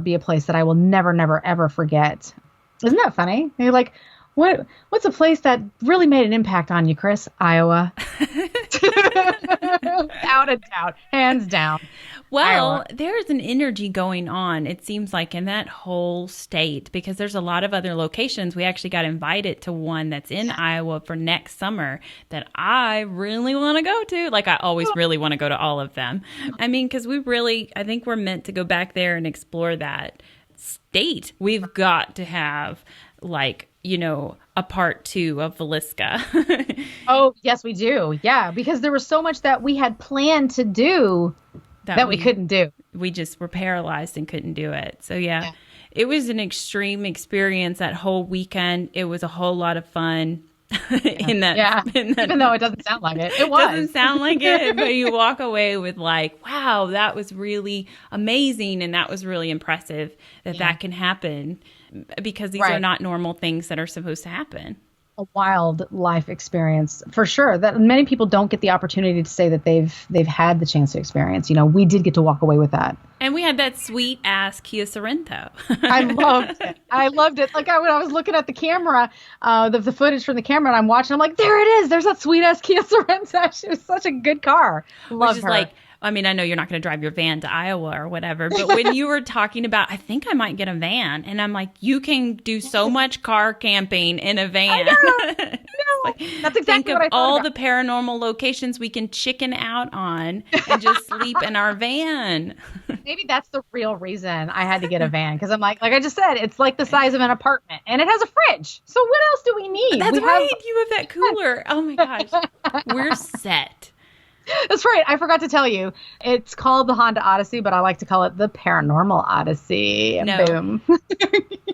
be a place that I will never, never, ever forget. Isn't that funny? You're like, what's a place that really made an impact on you, Chris? Iowa. Without a doubt. Hands down. Well, Iowa. There's an energy going on, it seems like, in that whole state, because there's a lot of other locations. We actually got invited to one that's in Iowa for next summer that I really want to go to. Like, I always really want to go to all of them. I mean, because I think we're meant to go back there and explore that state. We've got to have, a part 2 of Villisca. Oh, yes, we do. Yeah, because there was so much that we had planned to do that we couldn't do. We just were paralyzed and couldn't do it. So, it was an extreme experience that whole weekend. It was a whole lot of fun. Even though it doesn't sound like it. It was. Doesn't sound like it, but you walk away with like, wow, that was really amazing. And that was really impressive that can happen because these are not normal things that are supposed to happen. A wild life experience for sure that many people don't get the opportunity to say that they've had the chance to experience. We did get to walk away with that. And we had that sweet ass Kia Sorento. I loved it. Like when I was looking at the camera, the footage from the camera, and I'm watching, I'm like, there it is. There's that sweet ass Kia Sorento. She was such a good car. Love her. Like, I mean, I know you're not going to drive your van to Iowa or whatever, but when you were talking about, I think I might get a van, and I'm like, you can do so much car camping in a van. No, that's exactly think what of I thought all about. the paranormal locations we can chicken out on and just sleep in our van. Maybe that's the real reason I had to get a van, because I'm like I just said, it's like the size of an apartment, and it has a fridge. So what else do we need? That's right. You have that cooler. Oh my gosh, we're set. That's right. I forgot to tell you. It's called the Honda Odyssey, but I like to call it the Paranormal Odyssey. And boom.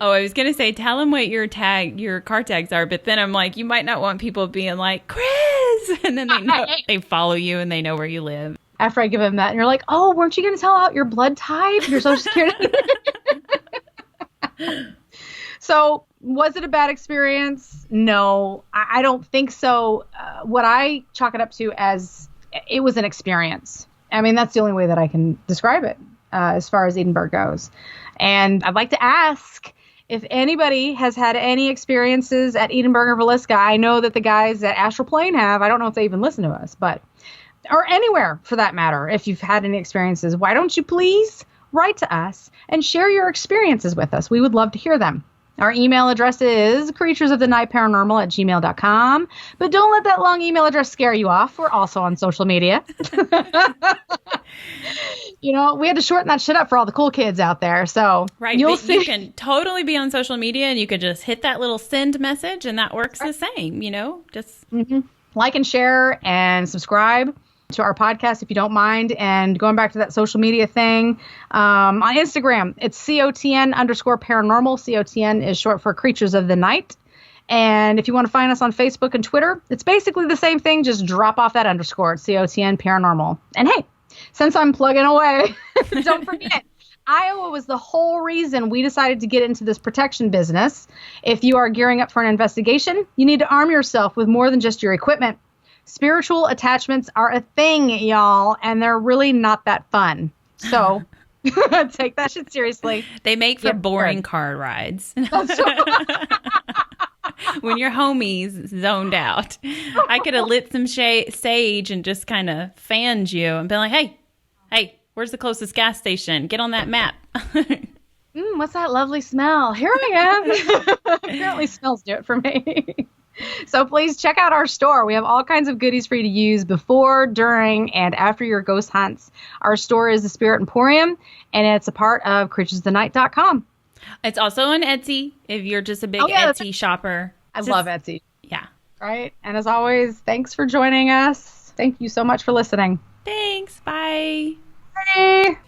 Oh, I was going to say, tell them what your car tags are, but then I'm like, you might not want people being like, Chris! And then they follow you and they know where you live. After I give them that, and you're like, oh, weren't you going to tell out your blood type? Your social security? So, was it a bad experience? No, I don't think so. What I chalk it up to as it was an experience. I mean, that's the only way that I can describe it as far as Edinburgh goes. And I'd like to ask if anybody has had any experiences at Edinburgh or Villisca. I know that the guys at Astral Plane have. I don't know if they even listen to us, or anywhere for that matter. If you've had any experiences, why don't you please write to us and share your experiences with us? We would love to hear them. Our email address is creaturesofthenightparanormal@gmail.com. But don't let that long email address scare you off. We're also on social media. You know, we had to shorten that shit up for all the cool kids out there. So right, you'll see. You can totally be on social media and you could just hit that little send message and that works the same, you know, just like and share and subscribe to our podcast if you don't mind. And going back to that social media thing, on Instagram, it's COTN_paranormal. COTN is short for Creatures of the Night. And if you want to find us on Facebook and Twitter, it's basically the same thing. Just drop off that underscore. It's COTN Paranormal. And hey, since I'm plugging away, don't forget, Iowa was the whole reason we decided to get into this protection business. If you are gearing up for an investigation, you need to arm yourself with more than just your equipment. Spiritual attachments are a thing, y'all, and they're really not that fun. So take that shit seriously. They make for boring car rides. When your homies zoned out. I could have lit some sage and just kind of fanned you and been like, hey, where's the closest gas station? Get on that map. What's that lovely smell? Here I am. Apparently smells do it for me. So please check out our store. We have all kinds of goodies for you to use before, during, and after your ghost hunts. Our store is the Spirit Emporium, and it's a part of creaturesofthenight.com. It's also on Etsy if you're just a big Etsy shopper. I love Etsy. Yeah. Right? And as always, thanks for joining us. Thank you so much for listening. Thanks. Bye. Bye.